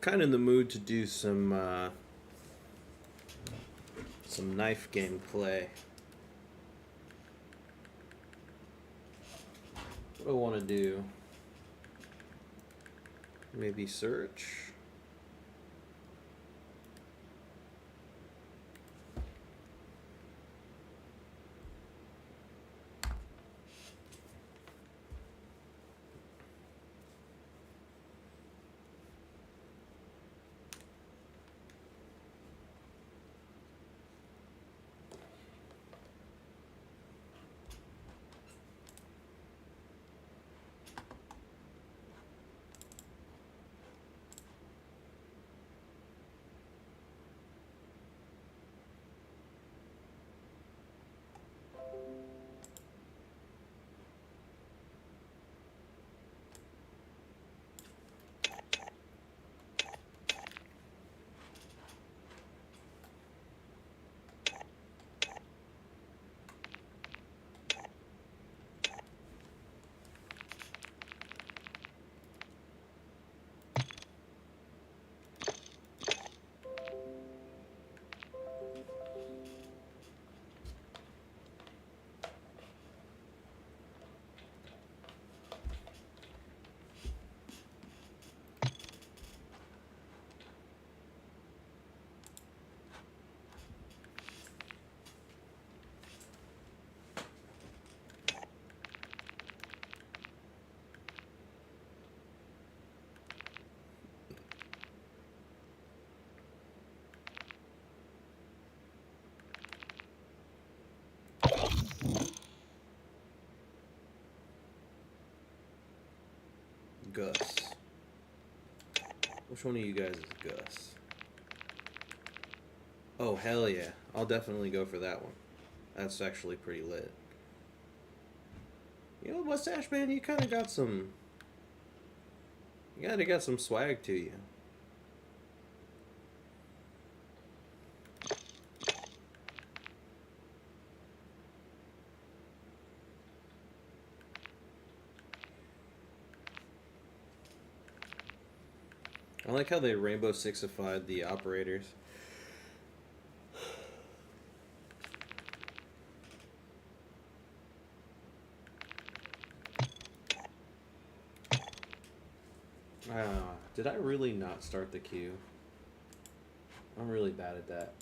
Kind of in the mood to do some knife gameplay. What do I want to do? Maybe search. Gus. Which one of you guys is Gus? Oh, hell yeah. I'll definitely go for that one. That's actually pretty lit. You know, Mustache Man, you kind of got some... You kind of got some swag to you. I like how they Rainbow Sixified the operators. Did I really not start the queue? I'm really bad at that.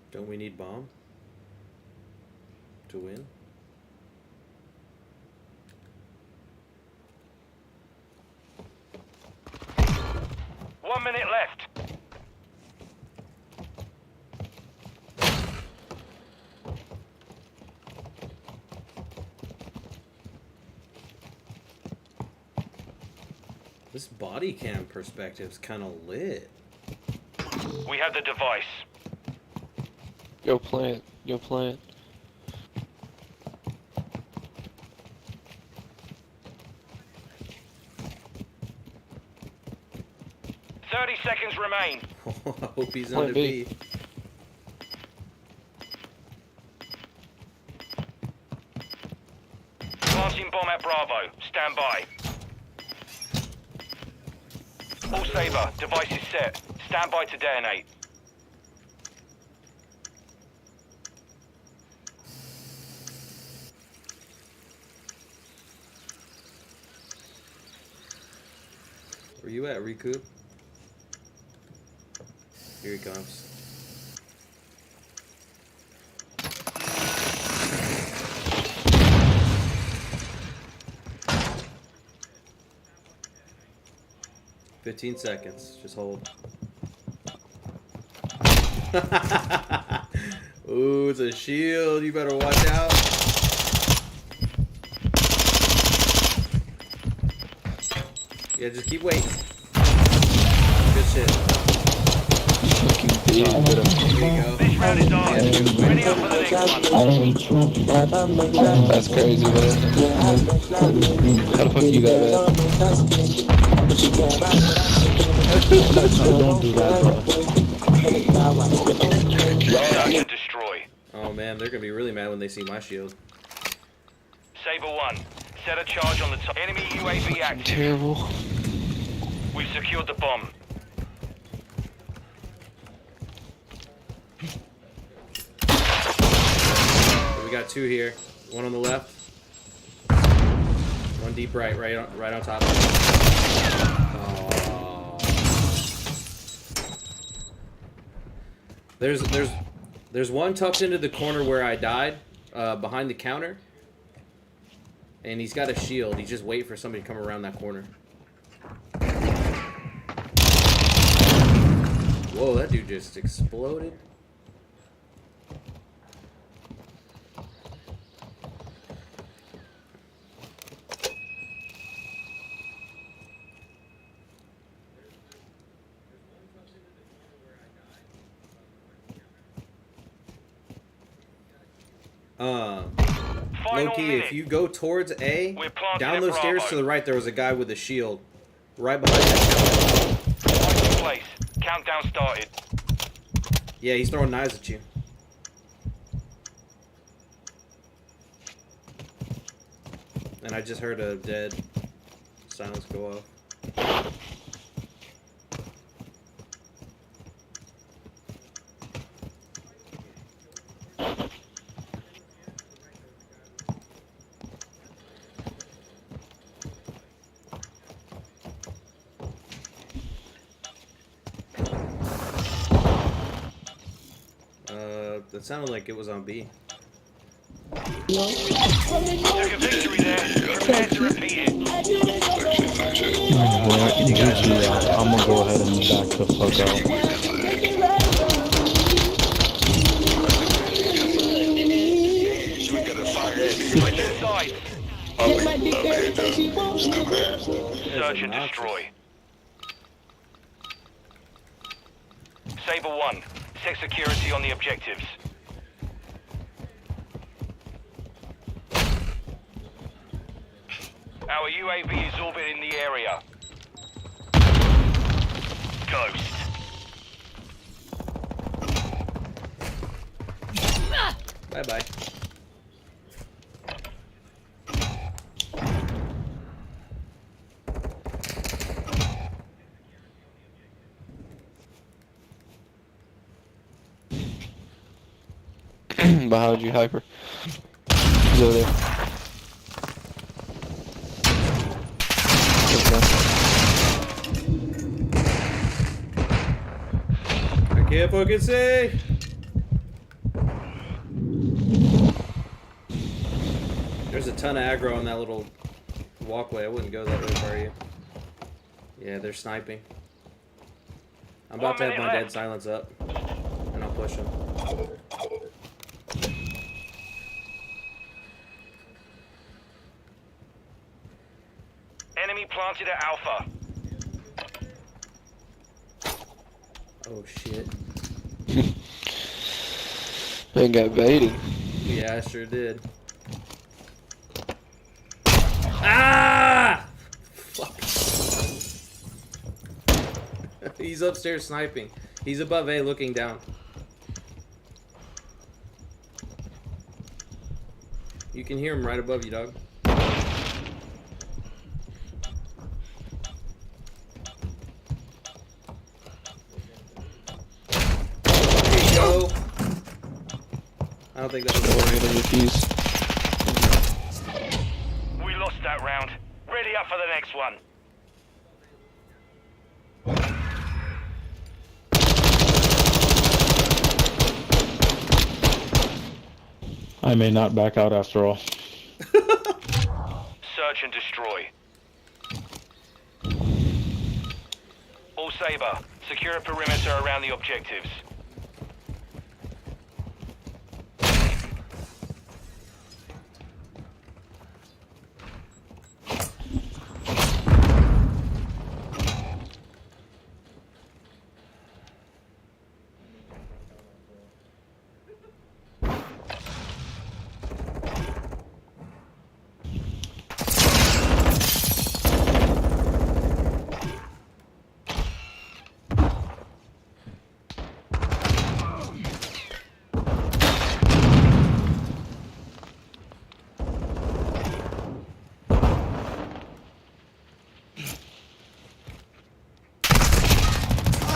Don't we need bomb to win? One minute left. This body cam perspective's kind of lit. We have the device. Go plant. Go plant. Seconds remain. I hope he's Point on B. B. Planting bomb at Bravo. Stand by. All Saber, device is set. Stand by to detonate. Where you at, Recoup? Here he comes. "15 seconds. Just hold." Ooh, it's a shield. You better watch out. Yeah, just keep waiting. Good shit. Fucking dude, There you go. This round is ours. Ready up for the next one. that's crazy, man. How the fuck you got that? Don't do that, bro. Search and destroy. Oh man, they're gonna be really mad when they see my shield. Saber 1. Set a charge on the top. Enemy UAV active. Terrible. We've secured the bomb. So we got 2 here. One on the left. One deep right on top. Oh. There's one tucked into the corner where I died, behind the counter. And he's got a shield. He's just waiting for somebody to come around that corner. Whoa, that dude just exploded. Final Loki, minute. if you go towards A, We're planted down at those stairs Bravo. to the right, there was a guy with a shield. Right behind that. Point in place. Countdown started. Yeah, he's throwing knives at you. And I just heard a dead silence go off. That sounded like it was on B. Took a victory there. Prepare to repeat it. I'm gonna go ahead and back the fuck out. Switching sides. Search and destroy. Saber 1. Set security on the objectives. Our UAV is orbiting the area. Ghost. Bye-bye. Behind you, Hyper. He's over there. I can't fucking see. There's a ton of aggro on that little walkway. I wouldn't go that way for you. Yeah, they're sniping. I'm about to have my dead silence up, and I'll push them. Enemy planted at Alpha. Oh shit. Man got baited. Yeah, I sure did. Ah! Fuck. He's upstairs sniping. He's above A looking down. You can hear him right above you, dog. There you go. I don't think that was We're gonna refuse. We lost that round. Ready up for the next one. I may not back out after all. Search and destroy. All Saber, secure a perimeter around the objectives.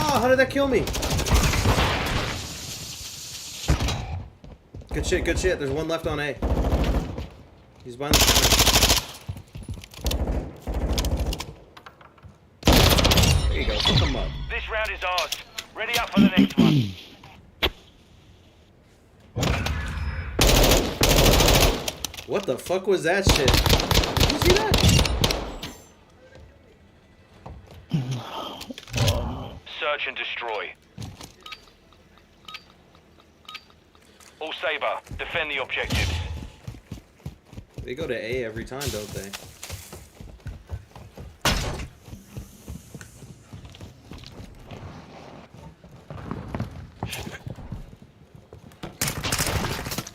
Oh, how did that kill me? Good shit, good shit. There's one left on A. He's behind the corner. There you go, pick him up. This round is ours. Ready up for the next one. What the fuck was that shit? Did you see that? Search and destroy. All Saber, defend the objectives. They go to A every time, don't they?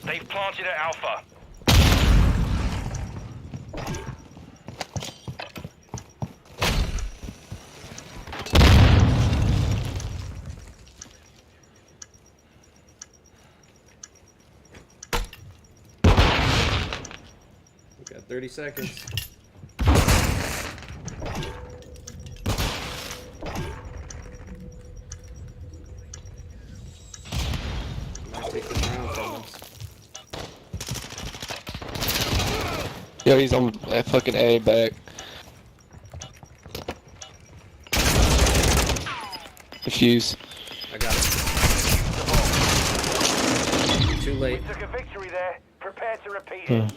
They've planted at Alpha. We got 30 seconds. Might take this round from us. Yo, he's on fucking A back. Defuse. I got it. Too late. Took a victory there. Prepare to repeat The, it.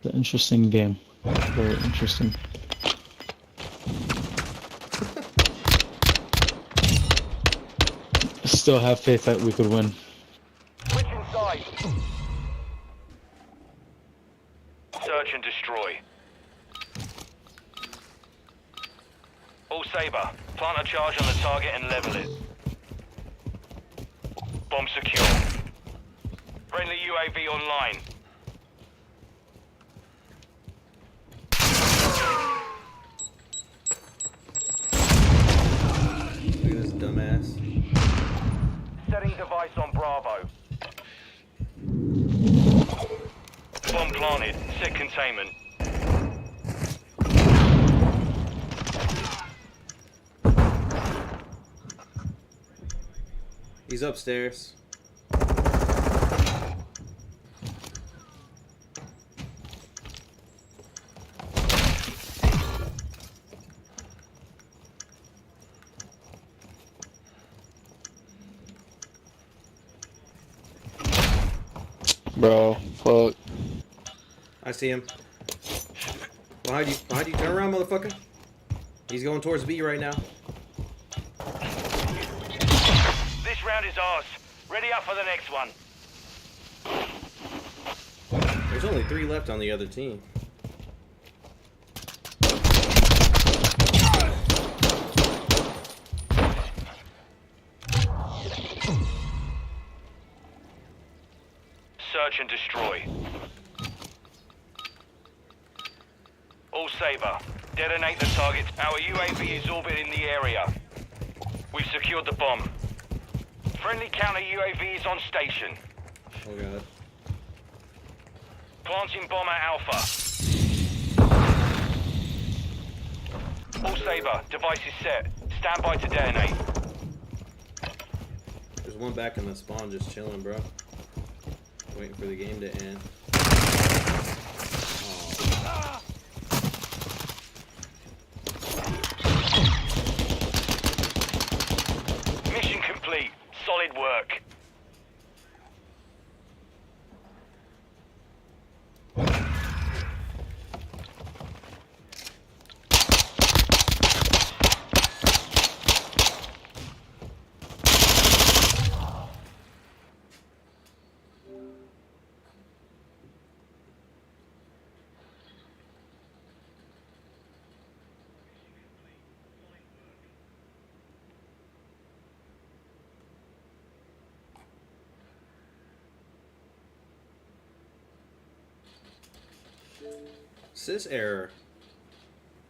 the interesting game. Very interesting. Still have faith that we could win. Switch inside. Search and destroy. All Saber, plant a charge on the target and level it. Bomb secure. Friendly UAV online. Look at this dumbass. Setting device on Bravo. Bomb planted. Set containment. He's upstairs. Bro, fuck. I see him. Behind you. Behind you. Turn around, motherfucker. He's going towards B right now. This round is ours. Ready up for the next one. There's only 3 left on the other team. Search and destroy. All Saber, detonate the targets. Our UAV is orbiting the area. We've secured the bomb. Friendly counter UAV is on station. Oh god. Planting bomb at Alpha. All Saber, device is set. Stand by to detonate. There's one back in the spawn just chilling, bro. Waiting for the game to end. Oh. Mission complete. Solid work. Sys error.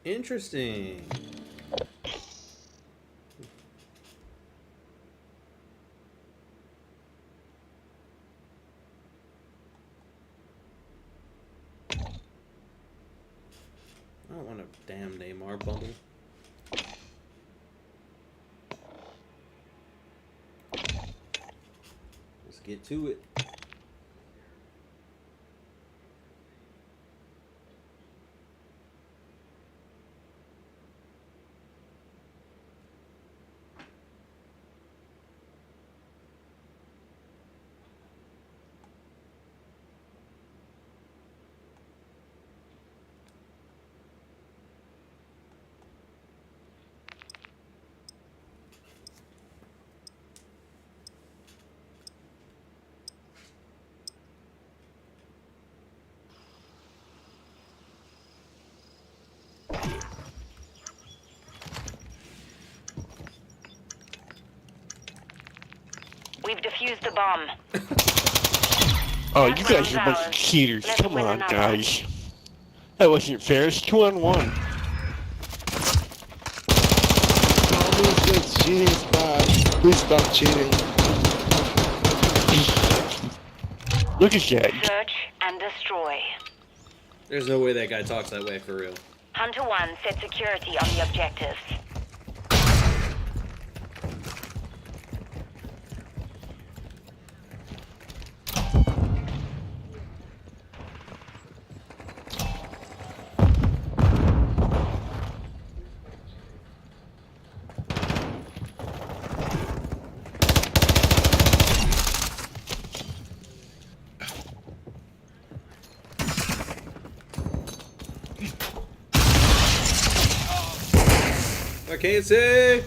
Interesting. I don't want a damn Neymar bundle. Let's get to it. We've defused the bomb. Oh, you guys are a bunch of cheaters. Let's Come win on, another. guys. That wasn't fair. It's 2-on-1. Cheating is bad. Please stop cheating. Look at that. Search and destroy. There's no way that guy talks that way for real. Hunter 1 set security on the objectives. I can't see.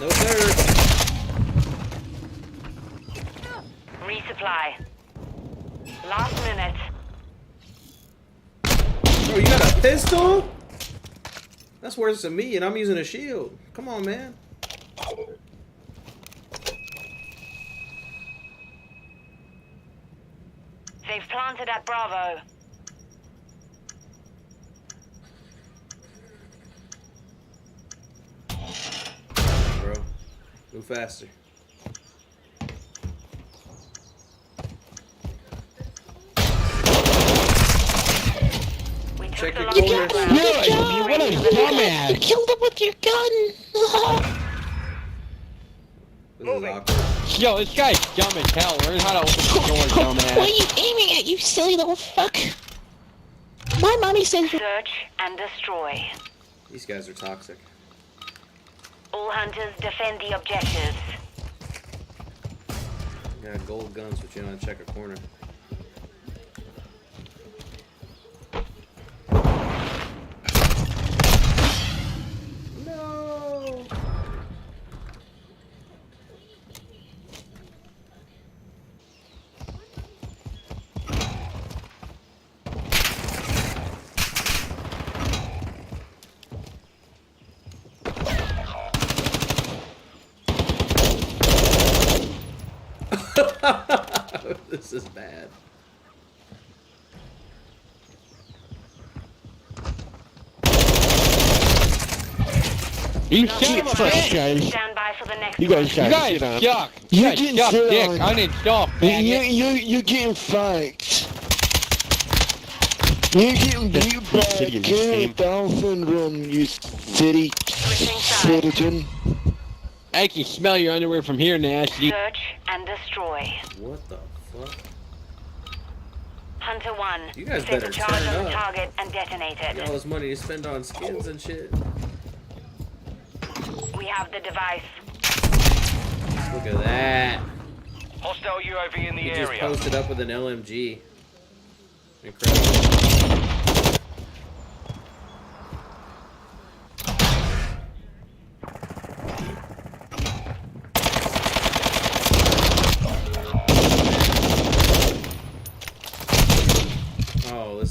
No sir. Resupply. Last minute. Oh, you got a pistol? That's worse than me, and I'm using a shield. Come on, man. They've planted at Bravo. Bro, move faster. We took Check the your long corner. ground. Yeah, what a dumbass. Killed him with your gun. This is awkward. Yo, this guy's dumb as hell. Learn how to open the door, What are dumbass. you aiming at, you silly little fuck? My mommy says Search and destroy. These guys are toxic. All hunters defend the objectives. You got gold guns, but you know how to check a corner. No. This is bad. You son of a Fuck, bitch. guys. Stand by for the next You one. guys You got guys shit on. suck. You You guys getting suck shit dick. on. Uninstall, faggot. You getting fucked. You getting beat by Shitty in this game. 2,000 run, you city Switching sides. citizen. I can smell your underwear from here, nasty. Search and destroy. What the fuck? Hunter 1. You guys set better a charge turn on the up. target and detonate Got all it. this money to spend on skins and shit. We have the device. Look at that. Hostile UAV in the He just area. posted up with an LMG. Incredible.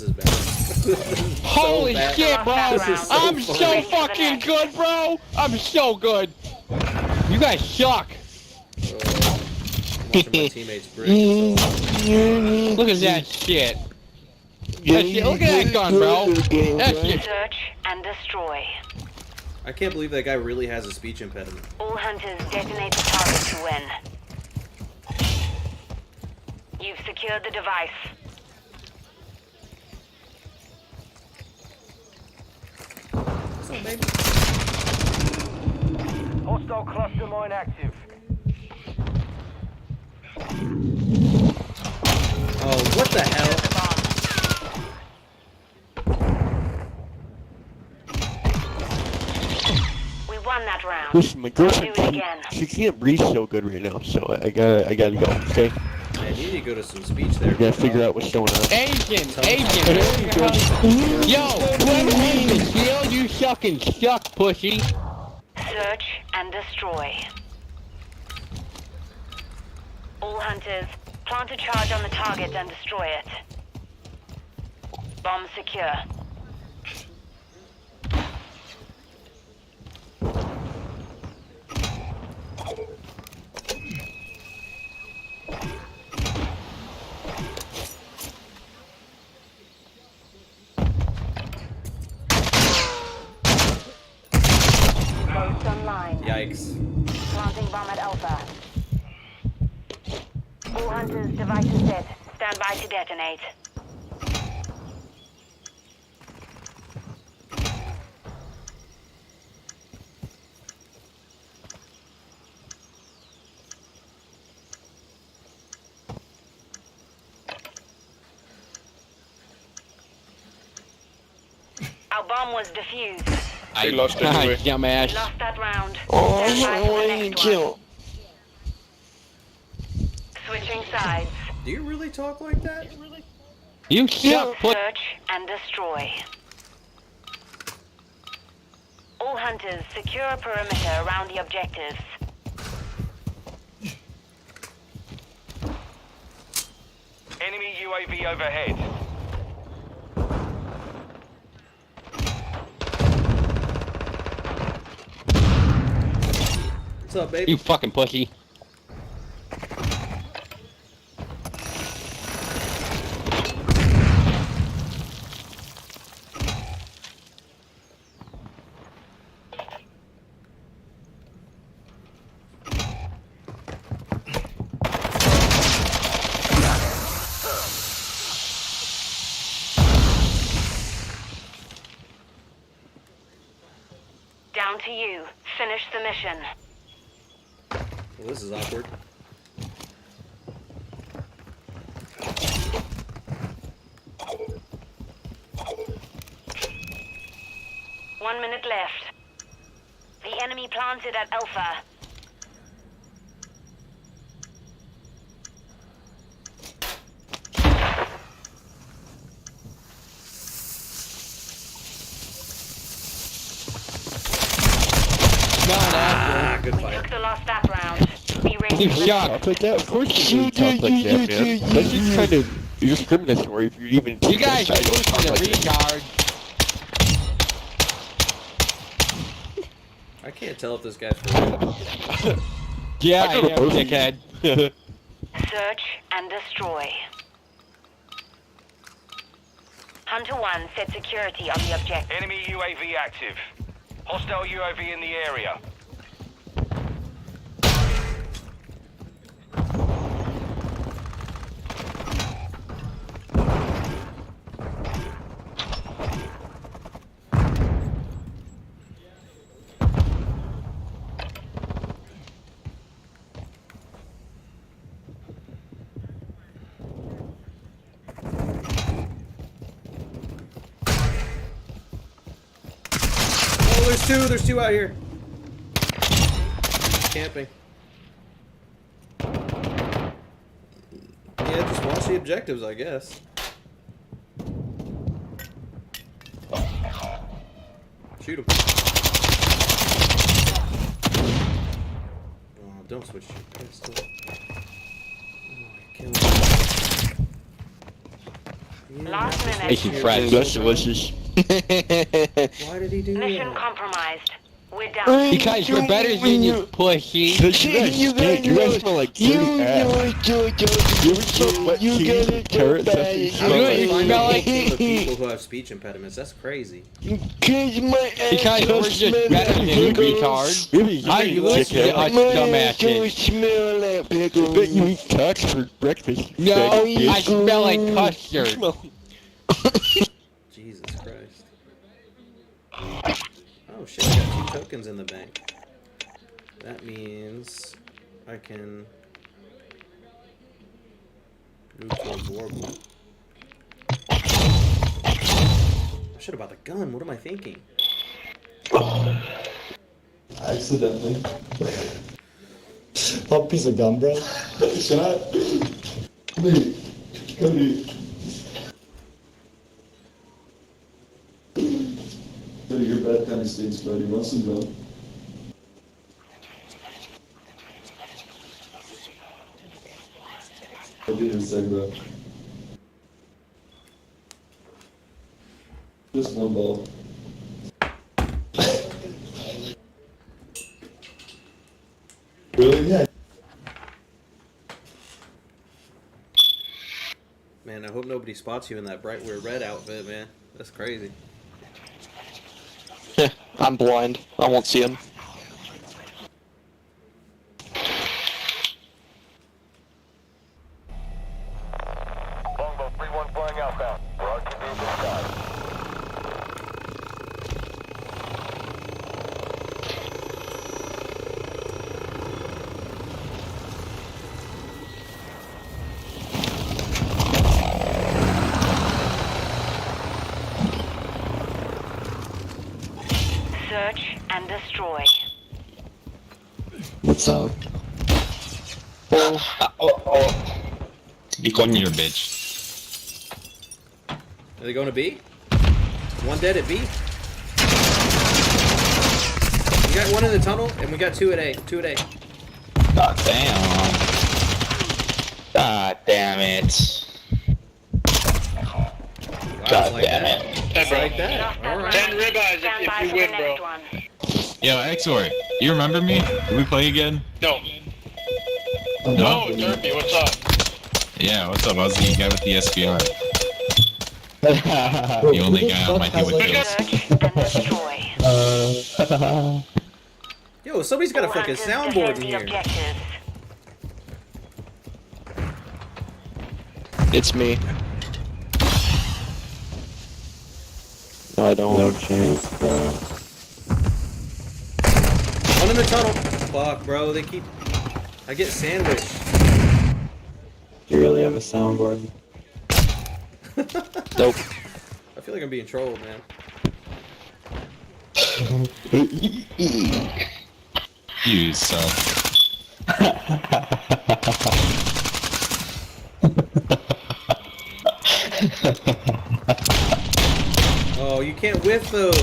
This is bad. This is so Holy bad. shit, bro! This is so I'm funny. so fucking good, bro! I'm so good! You guys suck! I'm watching my teammates brick. So. Look at that shit! That shit. Look at that gun, bro! That shit! Search and destroy. I can't believe that guy really has a speech impediment. All hunters detonate the target to win. You've secured the device. What's up, baby? Hostile cluster mine active. Oh, what the hell? The bomb. We won that round. Listen, my Do it girlfriend, again. she can't breathe so good right now, so I gotta go, okay? Man, you need to go to some speech there. I gotta figure out what's going on. Asian! Yo, whoever needs the shield, you fucking suck, pussy! Search and destroy. All hunters, plant a charge on the target and destroy it. Bomb secure. Post online. Yikes. Planting bomb at Alpha. All hunters, devices set. Stand by to detonate. Our bomb was defused. I lost anyway. Dumbass. Lost that round. Oh, Stand by for the I next kill. one. Switching sides. Do you really talk like that? You suck, pussy! Search and destroy. All hunters, secure a perimeter around the objectives. Enemy UAV overhead. What's up, baby? You fucking pussy. Down to you. Finish the mission. Well, this is awkward. One minute left. The enemy planted at Alpha. Ah, good We fight. took the last step round. Be ready You for the suck next. like that? Of course you talk like that, man. That's just kind of discriminatory if you even You guys are decide to talk losing like the that. retard. I can't tell if this guy's for real. I Yeah, I got a am, both. dickhead. Search and destroy. Hunter 1, set security on the objective. Enemy UAV active. Hostile UAV in the area. Oh, there's two out here. Camping. Yeah, just watch the objectives, I guess. Shoot him. Oh, don't switch to your pistol. Oh, I killed him. Last minute. Making friends, that's delicious. Why did he do Mission that? compromised. We're down. You guys, we're better than you pussy. You guys smell like dirty ass. You ever smell wet cheese, carrots, that's You smell like... The people who have speech impediments, that's crazy. You guys, we're just better than you, retard. How you listen to us dumbasses? I bet you eat cocks for breakfast. No, I smell like custard. Jesus Christ. Oh shit, I got 2 tokens in the bank. That means I can move towards Warble. I should have bought the gun, what am I thinking? Accidentally. Pop piece of gum, bro. Shot. Wait. Come here. Your bed kind of stinks, buddy. Want some gum? I'll be in a sec, bro. Just one ball. Really? Yeah. Man, I hope nobody spots you in that bright weird red outfit, man. That's crazy. I'm blind. I won't see him. Longbow 3-1 flying outbound. We're RTB this side. Search and destroy. What's up? You calling your bitch? Are they going to B? One dead at B. We got 1 in the tunnel, and we got 2 at A. 2 at A. God damn. God damn it. Wow, God like damn that. it. Just like that. All right. 10 ribeyes Stand by if you for win, the bro. next one. Yo, Exor, you remember me? Did we play again? No. No? Derpy, what's up? Yeah, what's up? I was the guy with the SBR. The only guy on my team with kills. Search and destroy. Yo, somebody's got a fucking soundboard in The here. objectives. It's me. No, I don't. No chance, bro. 1 in the tunnel. Fuck, bro. They keep. I get sandwiched. You really have a soundboard? Nope. I feel like I'm being trolled, man. You suck. Oh, you can't whiff those.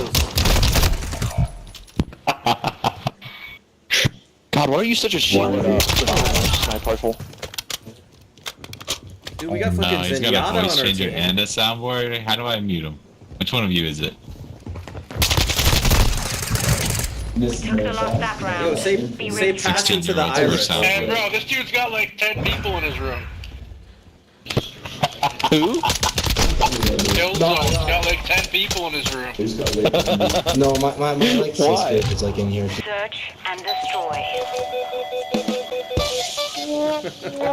God, why are you such a shit? Snipe rifle. Dude, we got No, fucking he's got Zenyatta a on voice our changer team. and a soundboard. How do I mute him? Which one of you is it? Took the lost that round. Yo, say Be say ready. pass into the 16-year-olds iris. are And bro, this dude's got like 10 people in his room. Who? Killzone's got like 10 people in his room. He's got like, no, my like Why? sister is like in here. Search and destroy. All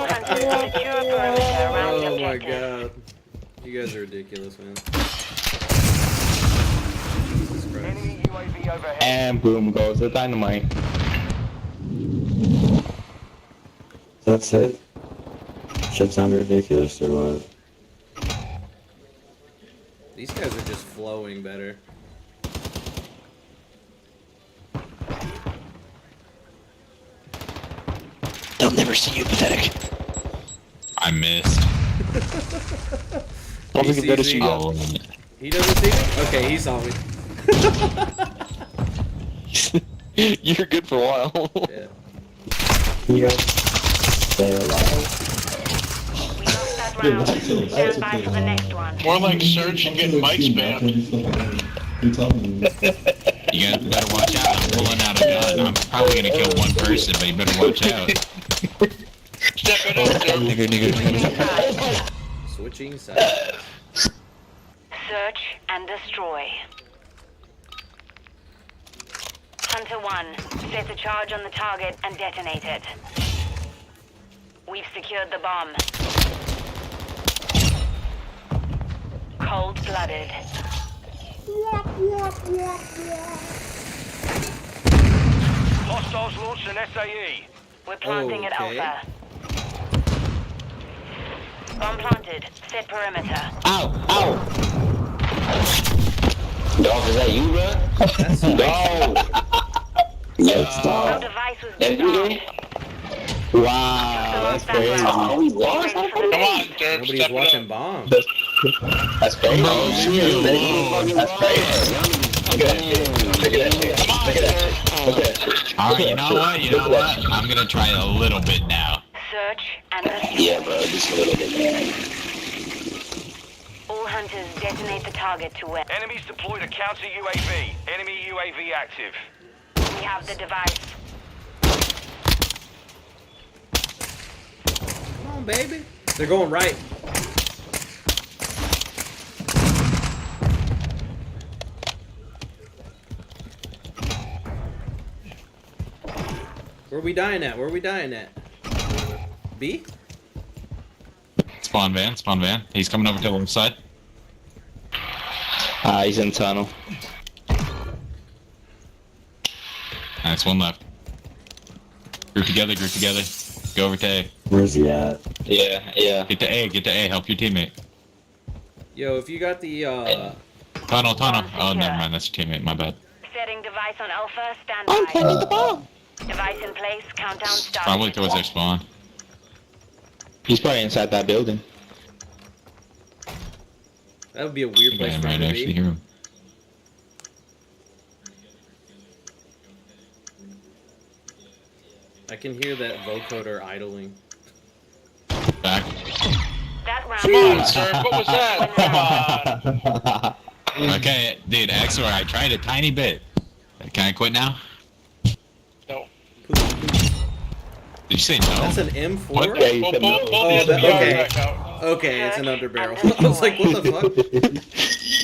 hunters secure a perimeter around the Oh my objective. god. You guys are ridiculous, man. Jesus Christ. Enemy UAV overhead. And boom goes the dynamite. That's it. Should sound ridiculous or what? These guys are just flowing better. They'll never see you, pathetic. I missed. I don't think I've noticed Easy. you yet. Oh, He doesn't see me? Okay, he saw me. You're good for a while. Yeah. You guys stay alive. We lost that last round. Stand by for the next one. More like search and get mic spammed. You guys better watch out. I'm pulling out a gun. I'm probably gonna kill one person, but you better watch out. Step it up, dude. Switching sides. Search and destroy. Hunter 1, set a charge on the target and detonate it. We've secured the bomb. Cold-blooded. Hostiles launched an SAE. We're planting at Okay. Alpha. Bomb planted. Set perimeter. Ow! Ow! Dog, is that you, bro? That's No! Yes, Our dog. device was That's you, disarmed. Wow, that's crazy. Oh, we lost? Come on, Dirk, Nobody's step it watching up. bombs. That's crazy. That's crazy. Okay. Look at that shit. Come on, Look at that Dirk. shit. Okay. Alright, you know what? I'm gonna try a little bit now. Search and destroy. Yeah, bro, just a little bit. All hunters detonate the target to win. Enemies deployed a counter UAV. Enemy UAV active. We have the device. Come on, baby. They're going right. Where we dying at? Where we dying at? B? Spawn van. He's coming over to the left side. He's in tunnel. Nice, one left. Group together. Go over to A. Where's he at? Yeah. Get to A, help your teammate. Yo, if you got the Tunnel. Oh, never mind, that's your teammate, my bad. Setting device on Alpha. Stand by. I'm planting the bomb. Device in place. Countdown starts. Probably towards their spawn. He's probably inside that building. that would be a weird I place think for I him might to actually be. hear him. I can hear that vocoder idling. Back. That round. Come on, sir. What was that? Come on. Okay, dude, Axor, I tried a tiny bit. Can I quit now? No. Did you say no? That's an M4? What? Yeah, you Pull said no. the Oh, that- SPR okay. back out. Okay, it's an Search underbarrel. and I was like, what the fuck?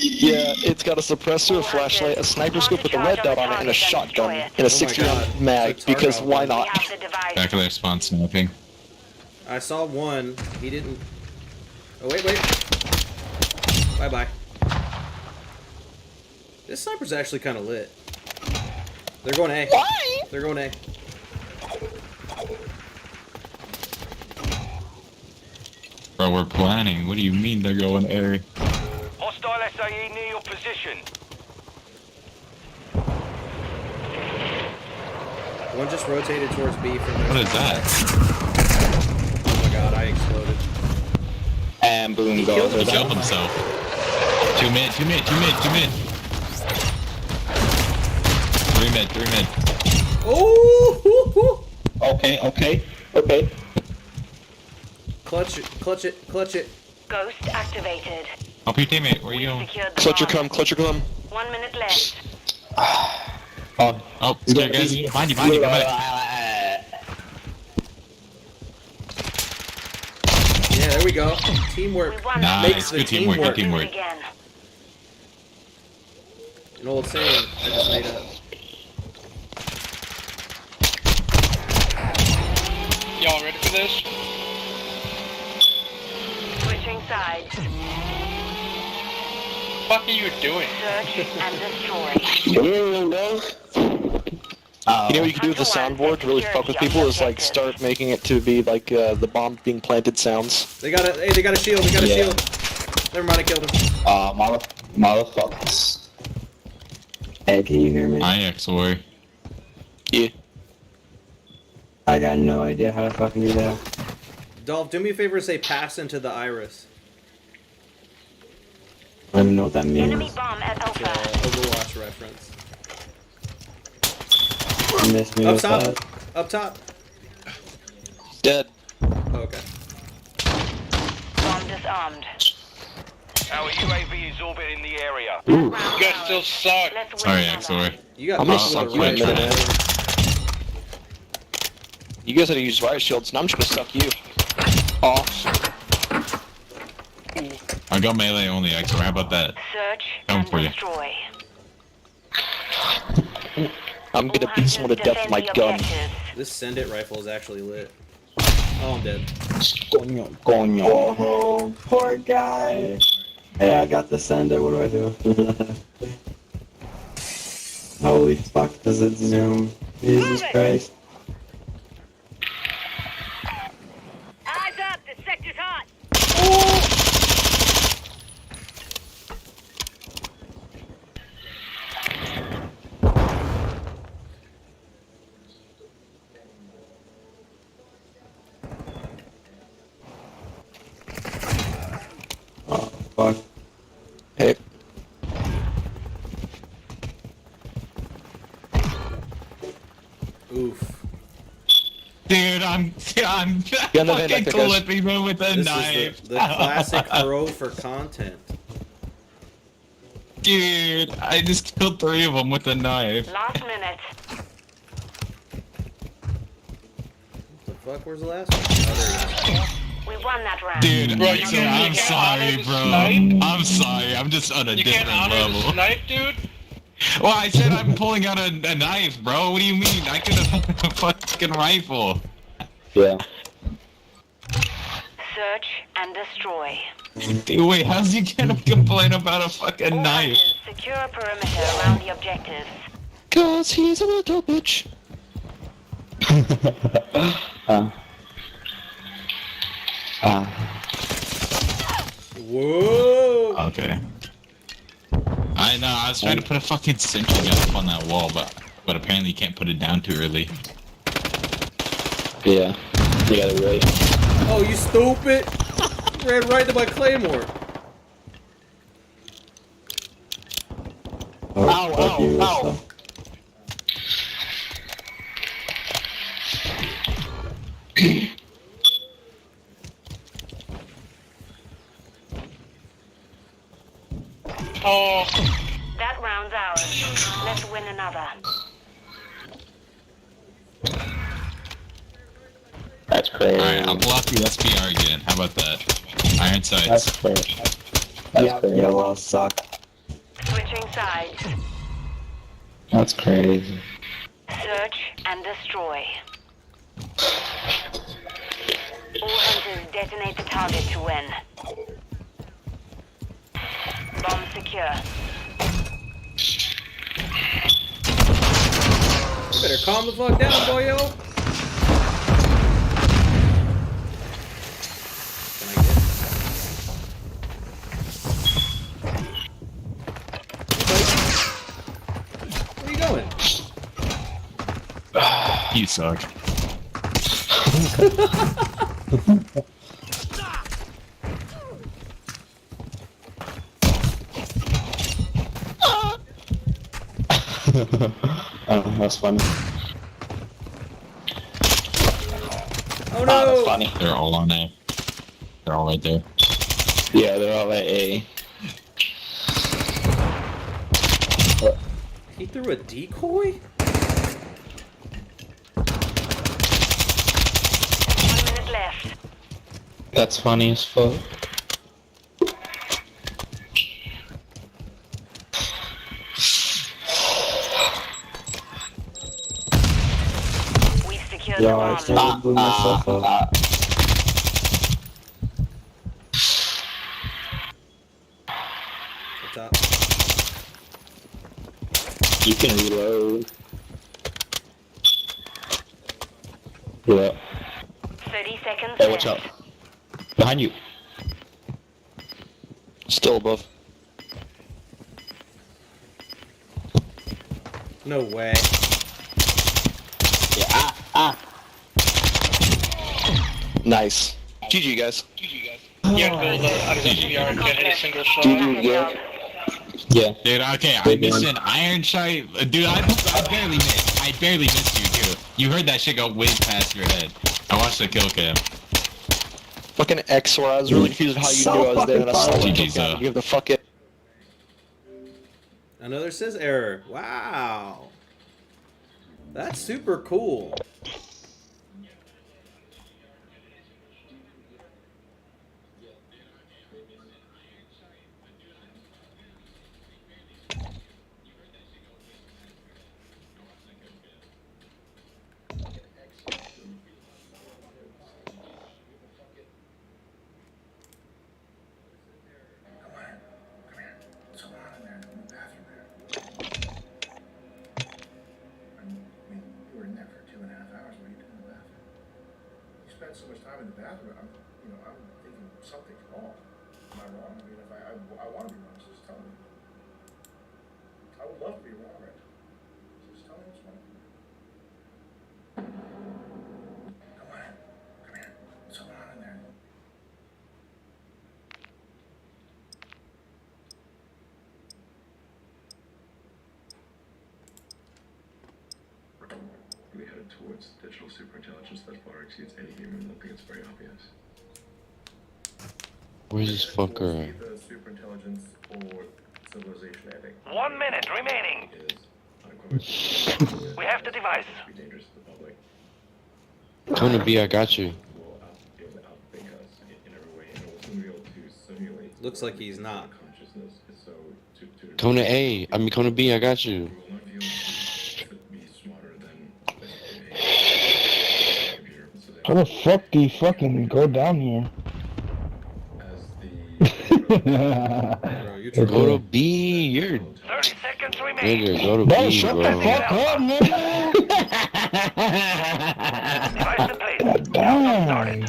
Yeah, it's got a suppressor, a flashlight, a sniper scope with a red dot on it, and a shotgun, and a 60 God. round mag, It's a because Tarkov why gun. not? We have the device. Back of their spawn sniping. I saw one. He didn't. Oh, wait. Bye. This sniper's actually kind of lit. They're going A. Why? They're going A. Bro, we're planning. What do you mean they're going A? Hostile SAE near your position. One just rotated towards B from there. What is that? Oh my god, I exploded. And boom goes. He killed himself. Two mid. Three mid. Oh! Okay. Clutch it. Ghost activated. Help your teammate. Where you going? Secured the Clutch your bomb. come. 1 minute left. Oh, scare guys. Behind you, come back. Yeah, there we go. Teamwork. We won. Nice, Makes the good teamwork, teamwork. good teamwork. Again. An old saying I just made up. Y'all ready for this? Switching sides. What are you doing? Search and destroy. You know what you can do with the soundboard to really fuck with people is like start making it to be like the bomb being planted sounds. They got a shield. Shield. Never mind, I killed him. Motherfuckers. Hey, can you hear me? Hi, Axor. Yeah. I got no idea how to fucking do that. Dolph, do me a favor and say pass into the iris. I don't even know what that Enemy means. bomb at It's a Alpha. Overwatch reference. You missed me Up with top. that. Up top. Dead. Okay. Bomb disarmed. Our UAV is orbiting the area. You guys still suck. Let's win Sorry, another. I'm sorry. You got I'm gonna people suck with you the in a right minute. shot. You guys had to use riot shields, and I'm just gonna suck you. Off. I got melee only, X. How about that? Search Come and for you. destroy. I'm gonna All beat someone to hunters death with my defend the gun. objectives. This Send It rifle is actually lit. Oh, I'm dead. Oh, poor guy. Hey, I got the sender. What do I do? Holy fuck, does it zoom? Jesus Christ. Eyes up, the sector's hot. Oh, fuck. Hey, Oof. Dude, I'm Yeah, no, fucking man, like that, guys. clipping him with a This knife. is the classic throw for content. Dude, I just killed 3 of them with a knife. Last minute. What the fuck? Where's the last one? Oh, there it is. We won that round. Dude, Bro, you I'm can't sorry, honor the bro. snipe? I'm sorry. I'm just on a You can't different honor the level. snipe, dude? Well, I said I'm pulling out a knife, bro. What do you mean? I could have a fucking rifle. Yeah. Search and destroy. Dude, wait, how's you gonna complain about a fucking All knife? hunters, secure a perimeter around the objectives. cause he's a little bitch. Whoa! Okay. I know, I was trying to put a fucking sentry gun up on that wall, but apparently you can't put it down too early. Yeah. You gotta wait. Oh, you stupid! Ran right into my claymore. Oh, fuck you. What's up? Oh, That round's ours. Let's win another. That's crazy. Alright, I'll block the SPR again. How about that? Iron sights. That's crazy. That's crazy. Yellow suck. Switching sides. That's crazy. Search and destroy. All hunters detonate the target to win. Bomb secure. You better calm the fuck down, boyo. Can I get? Where are you going? You suck. Oh, that's funny. Oh That's no! funny. They're all on A. They're all right there. Yeah, they're all at A. He threw a decoy? 1 minute left. That's funny as fuck. We've secured Yo, the I bomb. accidentally blew myself up. What's up? You can reload. Yeah. 30 seconds Hey, watch left. out. Behind you. Still above. No way. Yeah. Nice. GG, guys. you have to build out of SPR and can't hit a single shot. GG, yeah. Yeah. Dude, okay, I Big missed one. an iron sight. Dude, I barely missed. I barely missed you, too. You heard that shit go way past your head. I watched the kill cam. Fucking XOR, I was really confused how you knew I was there, and I saw you GG's, give the fuck it. Another sys error. Wow. That's super cool. So much time in the bathroom, I'm thinking something's wrong. Am I wrong? I mean, if I want to be wrong, so just tell me. I would love to be wrong, right? So just tell me what's wrong. Come here. What's going on in there? We headed towards digital superintelligence that far exceeds any human. I think it's very obvious. Where's this fucker at? Either superintelligence or civilization, I think. 1 minute remaining. Is unequivocal. We have the device. Be dangerous to the public. Kona B, I got you. Will be able to outthink us in every way, and will soon be able to simulate. Looks like he's not. Consciousness is so to Kona A, I mean Kona B, I got you. we will not be able to be smarter than a computer. So How the fuck do you fucking go down here? as the Bro, you Go to B, you're 30 seconds remaining. nigga, go to Bro, B, shut bro. the fuck up, nigga! Device in place. Damn!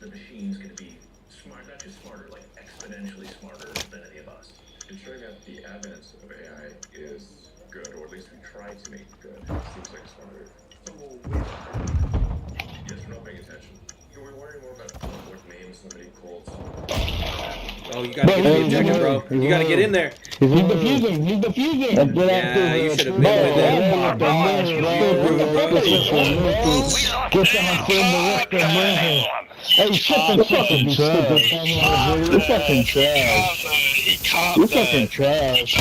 the machine's going to be smart, not just smarter, like exponentially smarter than any of us. Ensuring that the advent of AI is good, or at least we try to make it good, seems like smarter. So yes, we're not paying attention. We're worrying more about what name somebody calls. Oh, you gotta get in the ejector, bro. You gotta get in there. He's defusing, he's defusing! Yeah, you should have been with it. Get someone from the rest of the Hey, shut the fucking trash! You're fucking trash! You're fucking trash!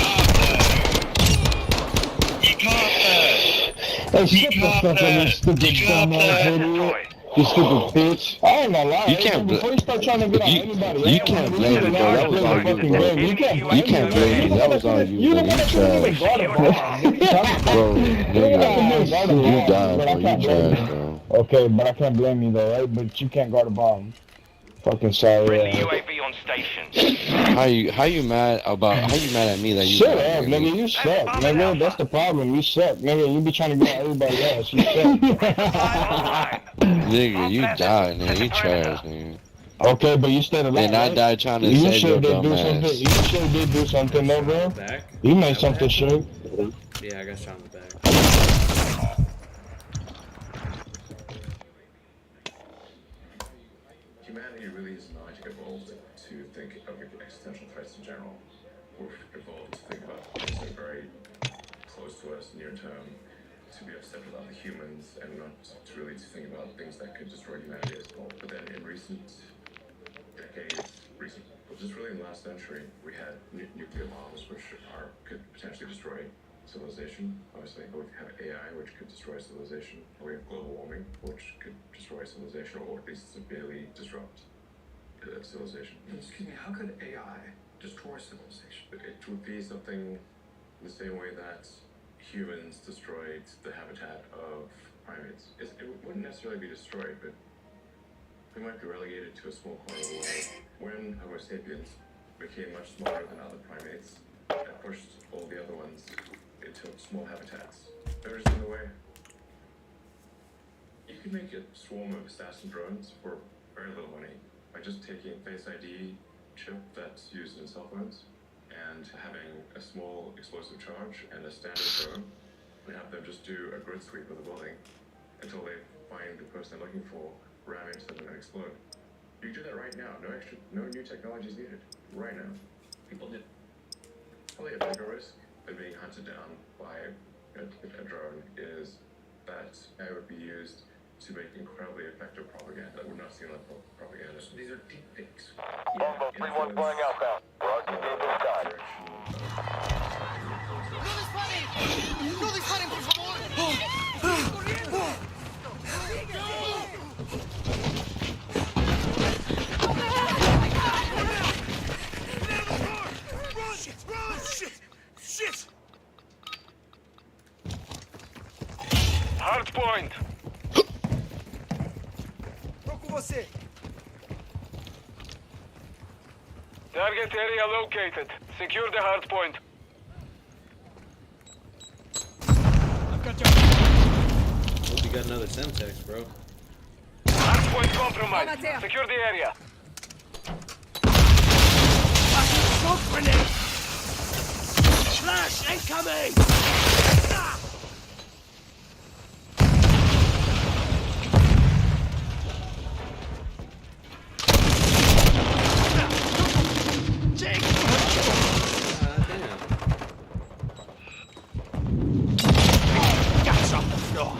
Hey, shut the fuck up, you stupid dumbass idiot! You stupid bitch! I ain't gonna lie. You can't before you start trying to get on anybody, you can't blame me, bro. That was on you, bro. You can't blame me. That was on you, You bro. the You one that shouldn't even trash. guard a bomb. Bro, nigga, you died, bro. You trash, bro. Okay, but I can't blame you though, right? But you can't guard a bomb. Fucking sorry. Friendly UAV on station. How you mad at me that you Shut died, up, nigga. You suck, nigga. That's the problem. You suck, nigga. You be trying to get everybody else. You suck. Nigga, you died, nigga. You trash, nigga. Okay, but you stayed alive. And I right? died trying to You save sure your did dumb do something. ass. You sure did do something, though, bro. Back. You made something sure. Yeah, I got shot in the back. Humanity really is not evolved to think of existential threats in general. We're evolved to think about things that are very close to us, near term, to be upset about the humans, and not to really think about things that could destroy humanity as well. But then in recent decades, just really in the last century, we had nuclear bombs, which could potentially destroy civilization. Obviously, we have AI, which could destroy civilization. We have global warming, which could destroy civilization, or at least severely disrupt civilization. Excuse me, how could AI destroy civilization? It would be something the same way that humans destroyed the habitat of primates. It wouldn't necessarily be destroyed, but we might be relegated to a small corner of the world. When Homo sapiens became much smaller than other primates, it pushed all the other ones into small habitats. They were just in the way. You can make a swarm of assassin drones for very little money by just taking a Face ID chip that's used in cell phones and having a small explosive charge and a standard drone, and have them just do a grid sweep of the building until they find the person they're looking for, ram into them, and explode. You can do that right now. No new technology is needed. Right now. People did. Probably a bigger risk than being hunted down by a drone is that it would be used to make incredibly effective propaganda. We're not seeing like propaganda. So these are deep fakes. Longbow 3-1 flying outbound. We're on to game this time. ¡No disparen, por favor! ¡Corriendo! Shit! Hard point. Tô com você. Target area located. Secure the hard point. Hope you got another Semtex, bro. Hard point compromised. Secure the area. Smoke grenade! Flash incoming! Guys on the floor.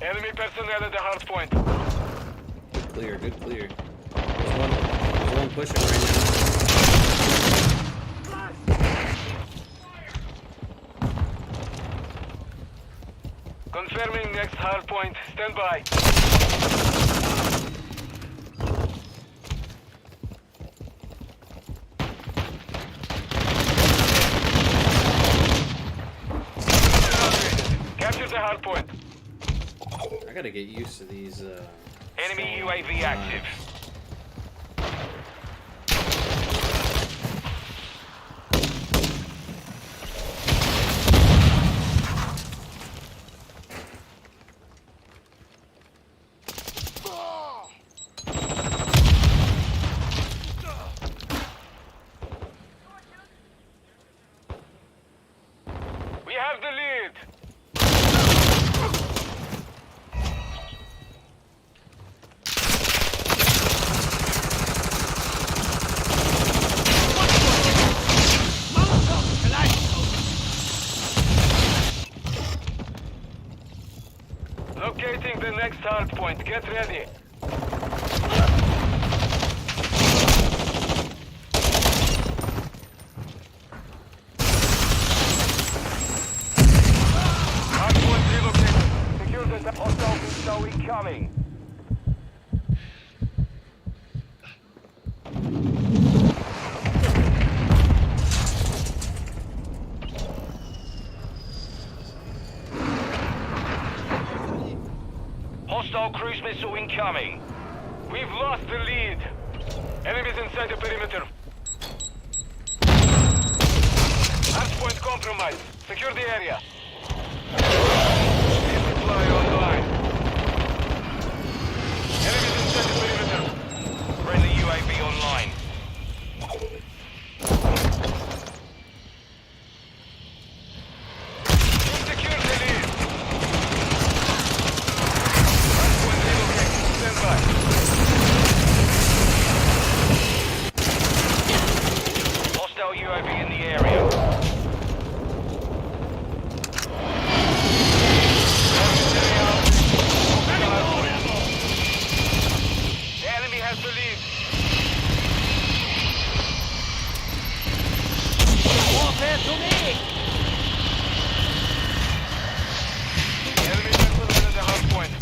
Enemy personnel at the hard point. Good clear, good clear. There's one pushing right now. Confirming next hard point. Stand by. Capture the hard point. I gotta get used to these, Enemy UAV active. We have the lead. Locating the next hard point. Get ready. Hard point relocated. Secure the hostile missile incoming. Hostile cruise missile incoming. We've lost the lead. Enemies inside the perimeter. Hardpoint compromised. Secure the area. Supply online. Enemies inside the perimeter. Friendly UAV online. Secure the lead. Hardpoint relocated. Stand by. Hostile UAV in the area. The enemy has the lead. Warfare to me! Enemy personnel at the hard point.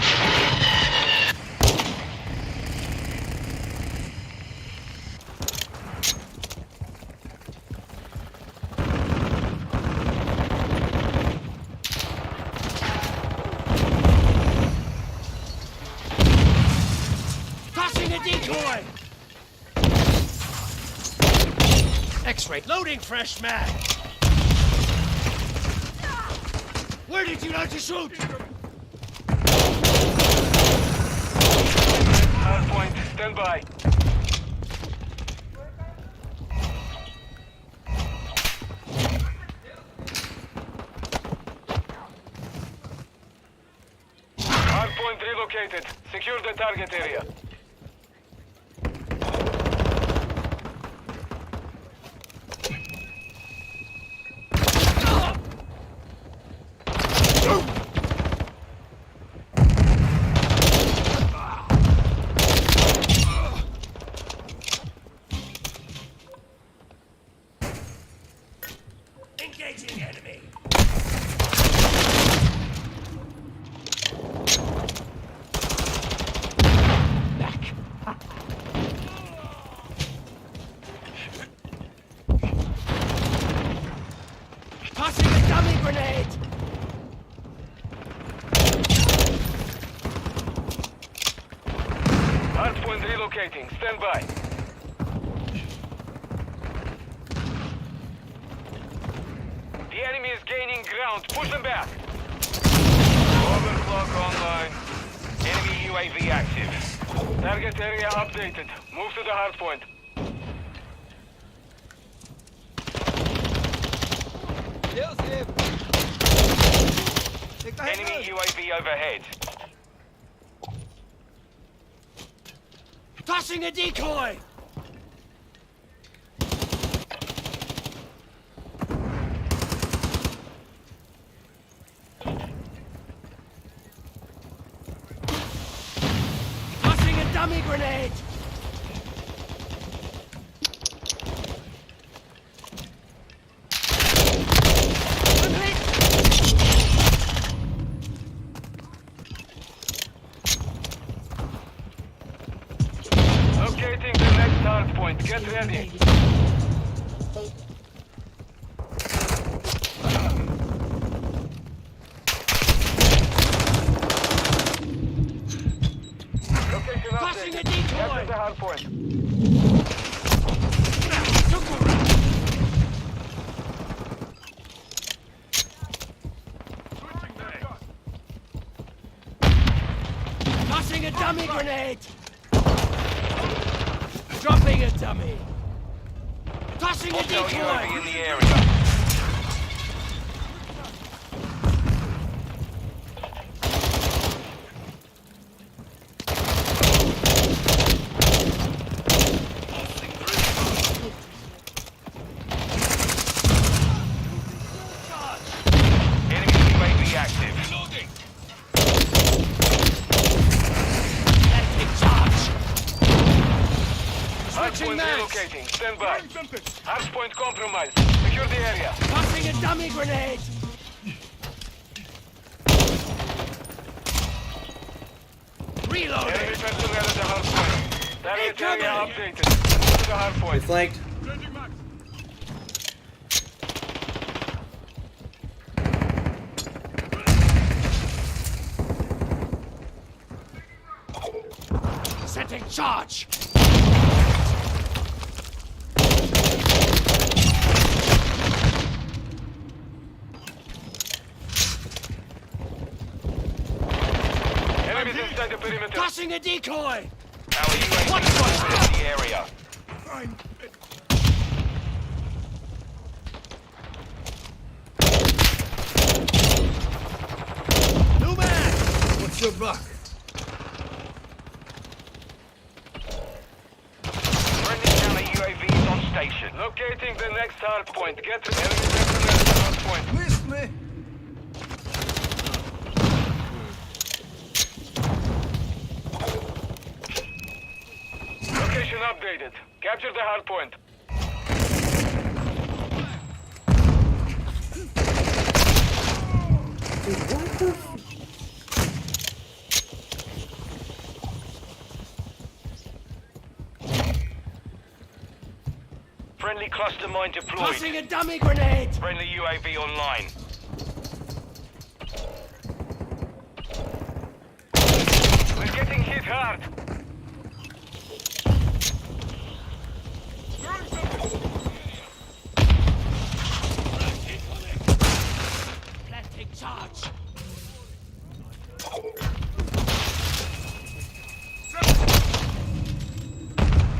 Tossing a decoy! X-ray. Loading fresh mag! Where did you like to shoot? Hard point. Stand by. Hard point relocated. Secure the target area. relocating. Stand by. The enemy is gaining ground. Push them back. Overclock online. Enemy UAV active. Target area updated. Move to the hard point. Enemy UAV overhead. Tossing a decoy! Tossing a dummy grenade! Locating the next hard point. Get ready. Location Tossing a updated. decoy! Capture the hard point. Tossing a dummy grenade! Dropping a dummy! Tossing a Hostile UAV decoy! in the area. Enemy UAV active. Electric charge! Hard Switching point mags! relocating. Stand by. Hard point compromised. Secure the area. Tossing a dummy grenade! Enemy Reloading! personnel at the hard point. Target area updated. Move to the hard We point. flanked. Setting charge! Enemies inside the perimeter. Tossing a decoy! Our UAV is in the area. New man! What's your buck? Friendly counter UAV is on station. Locating the next hard point. Get to enemy personnel at the hard point. Missed me! Location updated. Capture the hard point. Friendly cluster mine deployed. Tossing a dummy grenade! Friendly UAV online. We're getting hit hard. Planting charge!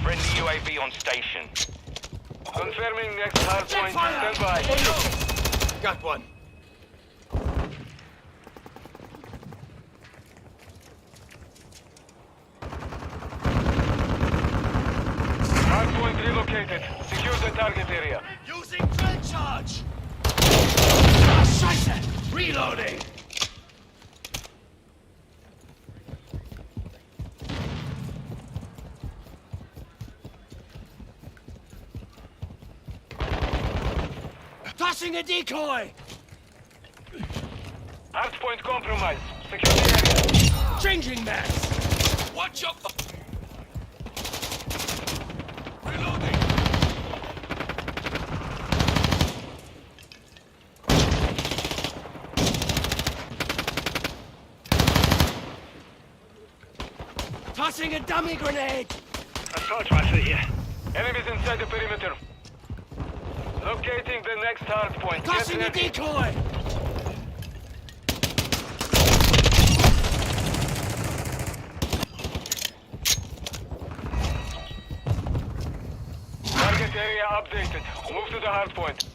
Friendly UAV on station. Confirming next hard point. fire! Stand by. Got one. Hard point relocated. Secure the target area. Using drill charge! Ah, Scheiße! Reloading! Tossing a decoy! Hard point compromised. Secure the area. Changing mags! Watch out! Reloading. Tossing a dummy grenade! Assault rifle here. Enemies inside the perimeter. Locating the next hard point. Tossing a decoy! Target area updated. Move to the hard point.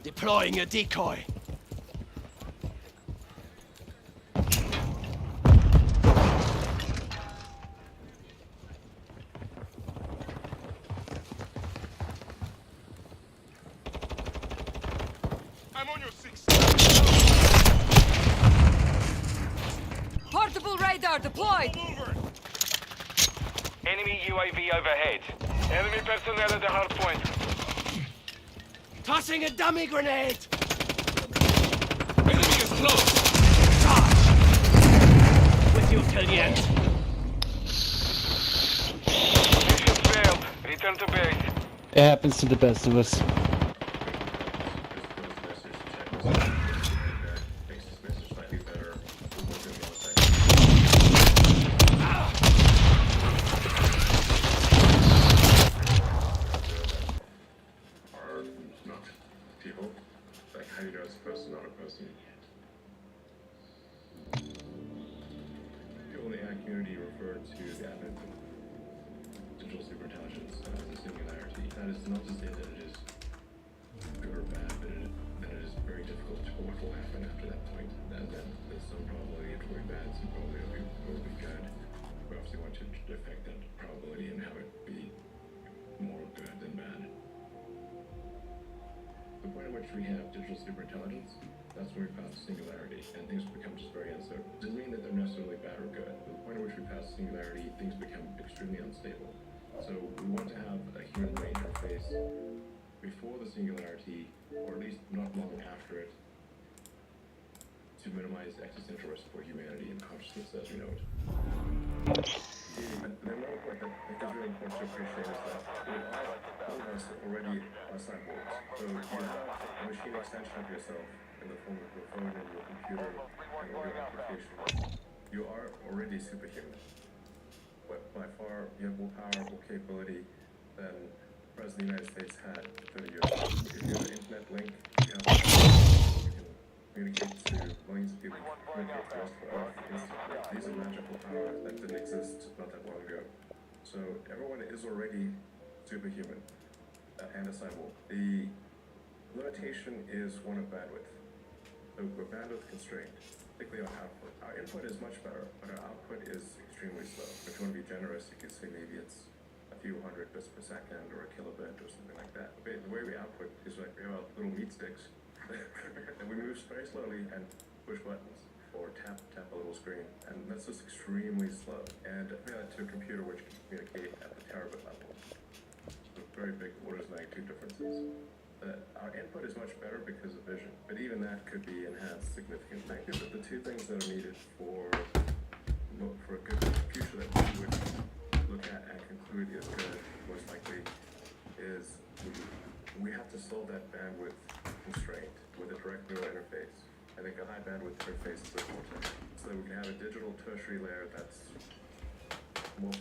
Deploying a decoy. I'm on your 6. Portable radar deployed. Enemy UAV overhead. Enemy personnel at the hard point. Tossing a dummy grenade! Enemy is close. With you till the end. Mission failed. Return to base. It happens to the best of us. Makes this message slightly better. Are not people. Like, how do you know it's a person, not a person? People in the AI community refer to the advent of digital superintelligence as a singularity. That is not to say that it is good or bad, but that it is very difficult to what will happen after that point. And then there's some probability it will be bad, some probability it will be good. We obviously want to affect that probability and have it be more good than bad. The point at which we have digital superintelligence, that's when we pass singularity, and things become just very uncertain. Doesn't mean that they're necessarily bad or good. But the point at which we pass singularity, things become extremely unstable. So we want to have a human-brain interface before the singularity, or at least not long after it, to minimize existential risk for humanity and consciousness as we know it. The another point that I think is really important to appreciate is that all of us already are cyborgs. So you have a machine extension of yourself in the form of your phone and your computer and all your applications. You are already superhuman. But by far, you have more power, more capability than the President of the United States had 30 years ago. If you have an internet link, you can communicate to millions of people, communicate to the rest of the earth instantly. These are magical powers that didn't exist not that long ago. So everyone is already superhuman and a cyborg. The limitation is one of bandwidth. So we're bandwidth constrained, particularly our output. Our input is much better, but our output is extremely slow. If you want to be generous, you could say maybe it's a few hundred bits per second or a kilobit or something like that. Okay, the way we output is like we have our little meat sticks and we move very slowly and push buttons or tap a little screen, and that's just extremely slow. And compare that to a computer which can communicate at the terabit level. So very big orders of magnitude differences. Our input is much better because of vision, but even that could be enhanced significantly. But the two things that are needed for a good future that we would look at and conclude is good, most likely, is we have to solve that bandwidth constraint with a direct neural interface. I think a high bandwidth interface is important, so that we can have a digital tertiary layer that's more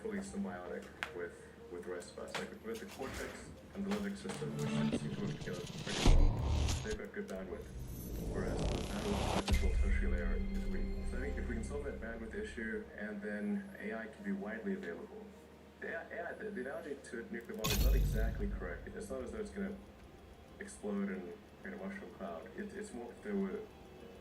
fully symbiotic with the rest of us. Like with the cortex and the limbic system, which seem to work together pretty well, they've got good bandwidth, whereas the bandwidth of the digital tertiary layer is weak. So I think if we can solve that bandwidth issue, and then AI can be widely available. The analogy to nuclear bomb is not exactly correct. It's not as though it's going to explode and create a mushroom cloud. It's more if there were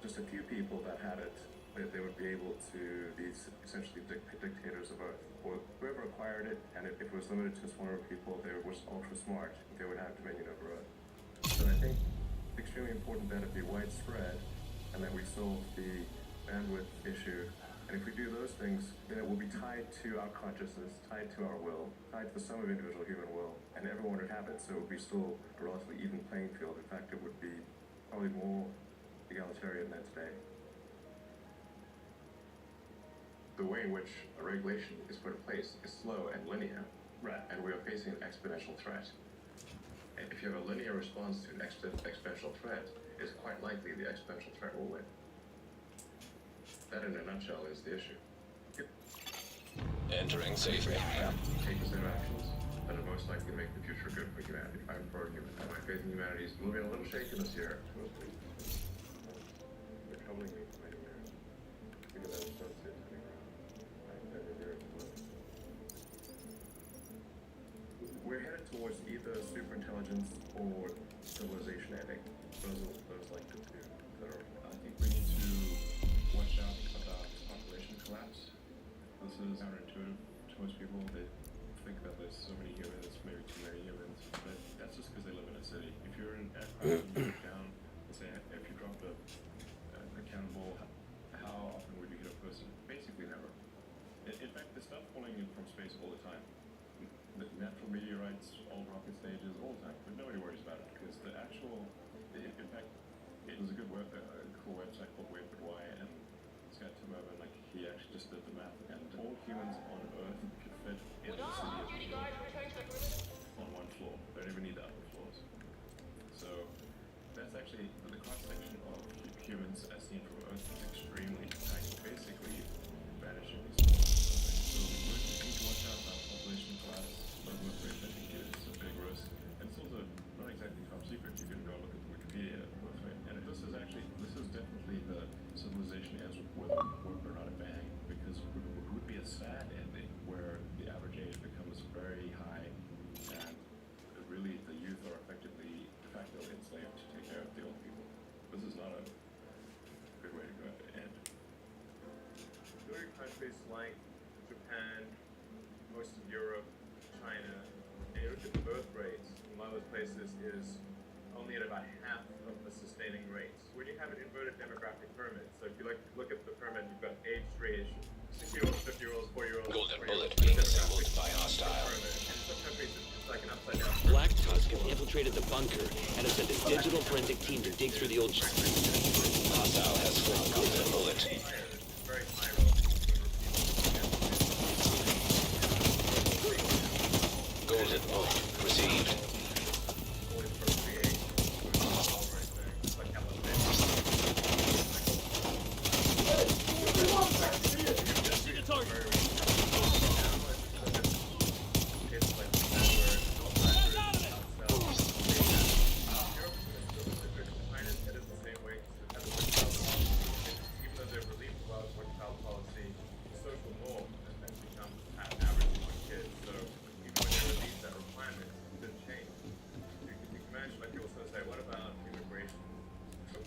just a few people that had it, they would be able to be essentially dictators of Earth. Or whoever acquired it, and if it was limited to a small number of people, they were ultra smart, they would have dominion over Earth. So I think it's extremely important that it be widespread, and that we solve the bandwidth issue. And if we do those things, then it will be tied to our consciousness, tied to our will, tied to the sum of individual human will, and everyone would have it, so it would be still a relatively even playing field. In fact, it would be probably more egalitarian than today. The way in which a regulation is put in place is slow and linear, right? And we are facing an exponential threat. And if you have a linear response to an exponential threat, it's quite likely the exponential threat will win. That, in a nutshell, is the issue. Entering safe area. Take the same actions that are most likely to make the future good for humanity. I'm pro-human, and my faith in humanity is moving a little shaky this year. They're troubling me for many years because I was so sick sitting around. We're headed towards either superintelligence or civilization ending. Those like the two that are. I think we need to watch out about population collapse. This is counterintuitive to most people. They think that there's so many humans, maybe too many humans, but that's just because they live in a city. If you're in an aircraft and you look down, let's say if you dropped a cannonball, how often would you hit a person? Basically never. In fact, there's stuff falling in from space all the time. The natural meteorites, old rocket stages, all the time, but nobody worries about it because the actual, in fact, it was a good cool website called Web.Y, and this guy Tim Urban, like he actually just did the math, and all humans on Earth could fit in the city on one floor. They don't even need the upper floors. So that's actually the cross section of humans as seen from Earth is extremely tiny, basically vanishing. So we need to watch out about population collapse. I think it's a big risk. And it's also not exactly top secret. You can go look at Wikipedia. And this is definitely the civilization ends with a whoop or not a bang, because it would be a sad ending where the average age becomes very high and really the youth are effectively de facto enslaved to take care of the old people. This is not a good way to go at the end. Doing countries like Japan, most of Europe, China, and you look at the birth rates in a lot of those places is only at about half of the sustaining rates. When you have an inverted demographic pyramid, so if you look at the pyramid, you've got age, 60-year-olds, 50-year-olds, 40-year-olds. Golden bullet being assembled by hostile. And in some countries, it's like an upside down. Black Tusk has infiltrated the bunker and has sent a digital forensic team to dig through the old. Hostile has found golden bullet. Very high. Golden bullet received.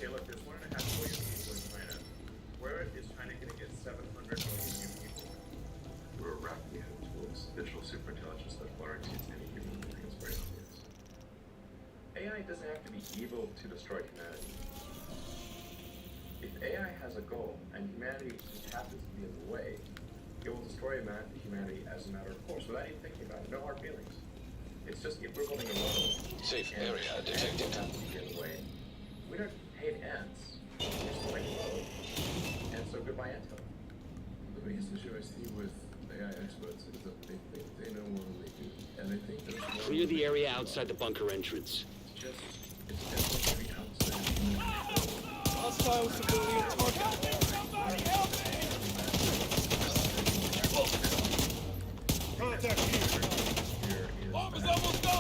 Okay, look, there's 1.5 billion people in China. Where is China going to get 700 million new people? We're rapidly heading towards digital superintelligence that far exceeds any human being. It's very obvious. AI doesn't have to be evil to destroy humanity. If AI has a goal and humanity just happens to be in the way, it will destroy humanity as a matter of course, without even thinking about it. No hard feelings. It's just if we're building a road. Safe area detected. In the way. We don't hate ants. We're just like road. And so goodbye, Anto. The biggest issue I see with AI experts is that they think they know more than they do, and they think there's more. Clear the area outside the bunker entrance. It's definitely outside human control. Hostile civilian target. Somebody help me! Contact here. Bomb is almost gone.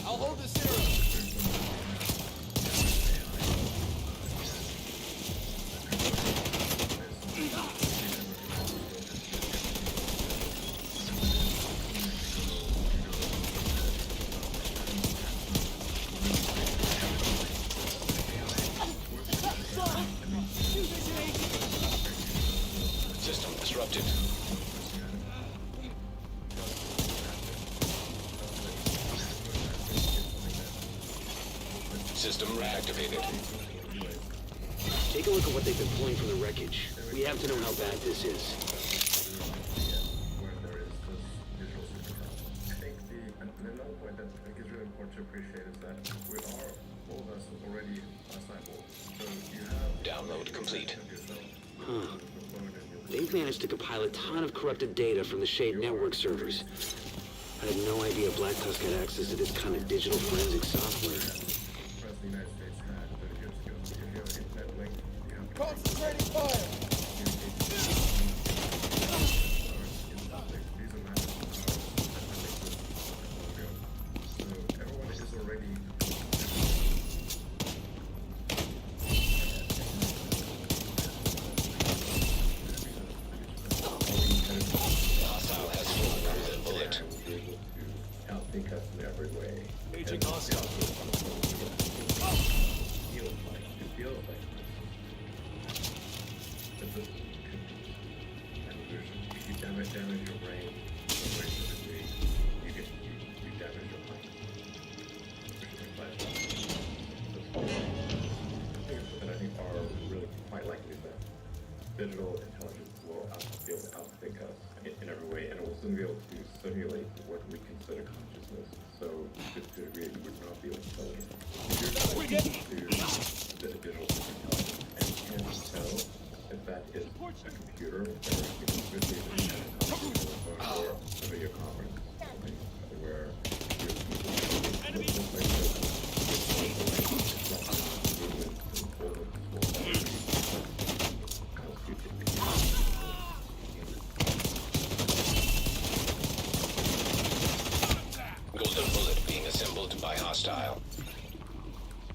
I'll hold this here. System detected. System reactivated. Take a look at what they've been pulling from the wreckage. We have to know how bad this is. Where there is this visual superpower. I think another point that I think is really important to appreciate is that we are all of us already cyborg. So you have Download complete. Huh. They've managed to compile a ton of corrupted data from the Shade network servers. I had no idea Black Tusk had access to this kind of digital forensic software. the United States had 30 years ago. So if you have an internet link, you have concentrating fire. digital intelligence will be able to outthink us in every way, and it will soon be able to simulate what we consider consciousness. So, to a degree, you would not be able to tell it. You're to the digital intelligence, and you can't tell if that is a computer or if it could be a conversation or a video conference, where Golden bullet being assembled by hostile.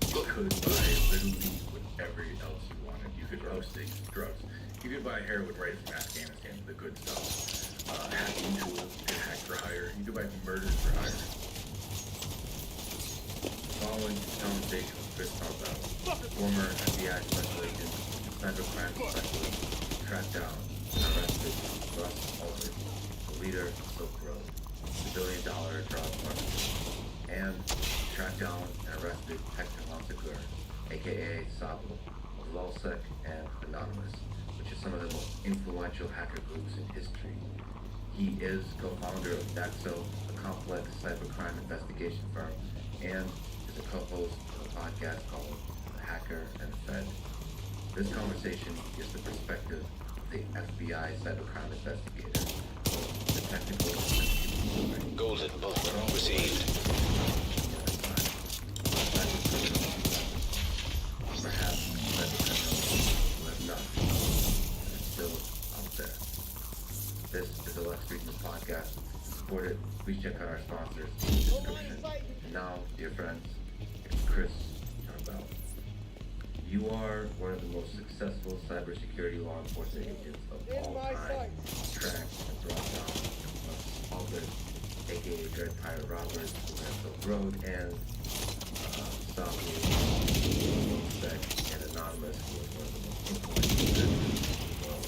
You could buy literally whatever else you wanted. You could roasting drugs. You could buy heroin right from Afghanistan, the good stuff. Hacking tools, you could hack for hire. You could buy murders for hire. Following conversation with Chris Talbot, former FBI special agent, cybercrime specialist, tracked down and arrested Russ Aldrich, the leader of Silk Road, the billion-dollar drug market, and tracked down and arrested Hector Montegur, aka Sabo, of LulzSec and Anonymous, which is some of the most influential hacker groups in history. He is co-founder of Daxo, a complex cybercrime investigation firm, and is a co-host of a podcast called The Hacker and the Fed. This conversation gives the perspective of the FBI cybercrime investigator, both the technical and Golden bullet received. Perhaps cybercriminals live not, and it's still out there. This is the Lex Friedman podcast. To support it, please check out our sponsors in the description. And now, dear friends, it's Chris Talbot. You are one of the most successful cybersecurity law enforcement agents of all time. Tracked and brought down Aldrich, aka Dread Pirate Roberts, who ran Silk Road, and Sabu, LulzSec, and Anonymous, who was one of the most influential members of the world.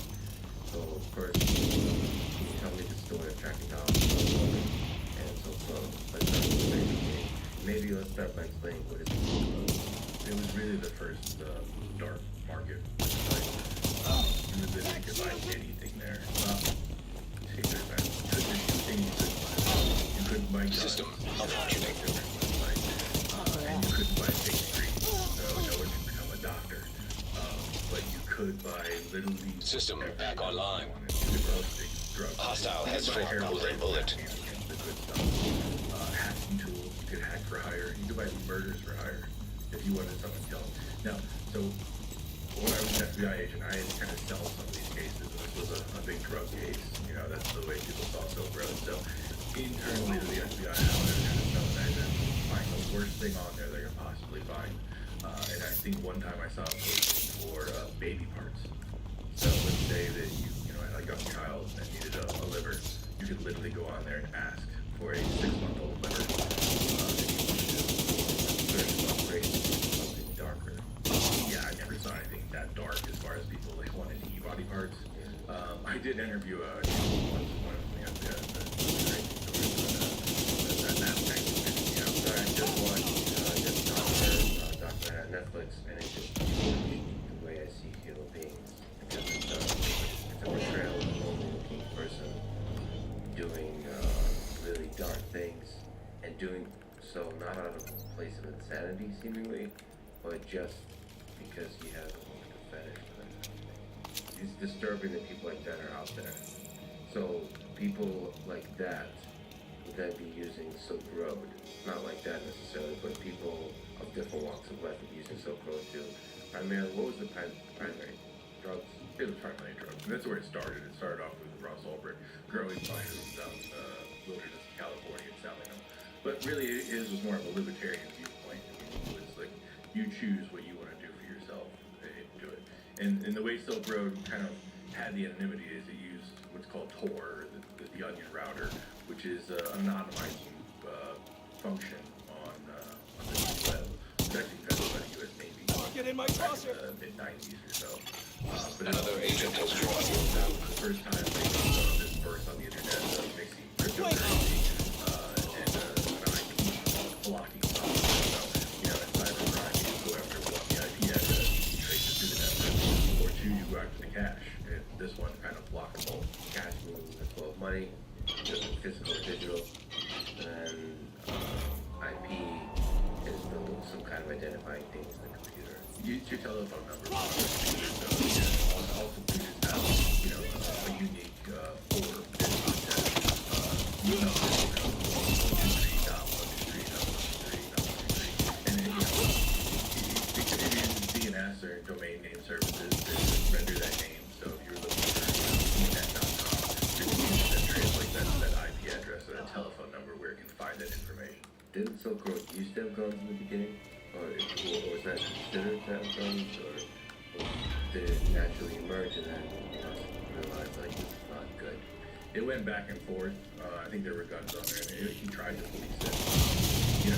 So first, can you tell me the story of tracking down Aldrich and Silk Road? Let's start with the basic game. Maybe let's start by explaining what is Silk Road. It was really the first dark market. Like, in the business, you could buy anything there. Taser events, anything you could buy. You couldn't buy guns. System malfunctioning. And you couldn't buy fake streets. So no one can become a doctor. But you could buy literally System back online. You could roasting drugs. Hostile has found golden bullet. The good stuff. Hacking tools. You could hack for hire. You could buy murders for hire if you wanted someone killed. Now, so when I was an FBI agent, I had to kind of sell some of these cases. This was a big drug case. You know, that's the way people saw Silk Road. So internally to the FBI, I wanted to kind of sell that and find the worst thing on there they could possibly find. And I think one time I saw a posting for baby parts. So let's say that you know, had a young child that needed a liver. You could literally go on there and ask for a 6-month-old liver. Something darker. Yeah, I never saw anything that dark as far as people like wanted to eat body parts. I did interview one of the FBI. I just watched Doctor on Netflix, and it just changed the way I see human beings. Because it's a portrayal of a normal-looking person doing really dark things, and doing so not out of a place of insanity, seemingly, but just because he has a fetish for that kind of thing. It's disturbing that people like that are out there. So people like that would then be using Silk Road. Not like that necessarily, but people of different walks of life would be using Silk Road to primarily, what was the primary? Drugs? It was primarily drugs. And that's where it started. It started off with Ross Ulbricht growing mushrooms out in the wilderness of California and selling them. But really, his was more of a libertarian viewpoint. I mean, it was like, you choose what you want to do for yourself and do it. And the way Silk Road kind of had the anonymity is it used what's called Tor, the onion router, which is an anonymizing function on the web. It's actually invented by the U.S. Navy. Get in my closet! In the mid-90s or so. But another agent has joined. That was the first time they saw this burst on the internet, mixing cryptocurrency and an IP blocking software. So, in cybercrime, you can go after one, the IP address, you trace it through the network, or two, you go after the cache. And this one kind of blocks both. Cache moves as well as money, just physical or digital. And IP is some kind of identifying things in the computer. Use your telephone number. So, also produce now, a unique form of content. And then, it is DNS or domain name services to render that name. So if you're looking for internet.com, it translates that IP address and a telephone number where it can find that information. Didn't Silk Road used to have guns in the beginning? Or was that considered to have guns? Or did it naturally emerge and then realize like it's not good? It went back and forth. I think there were guns on there, and he tried to police it. He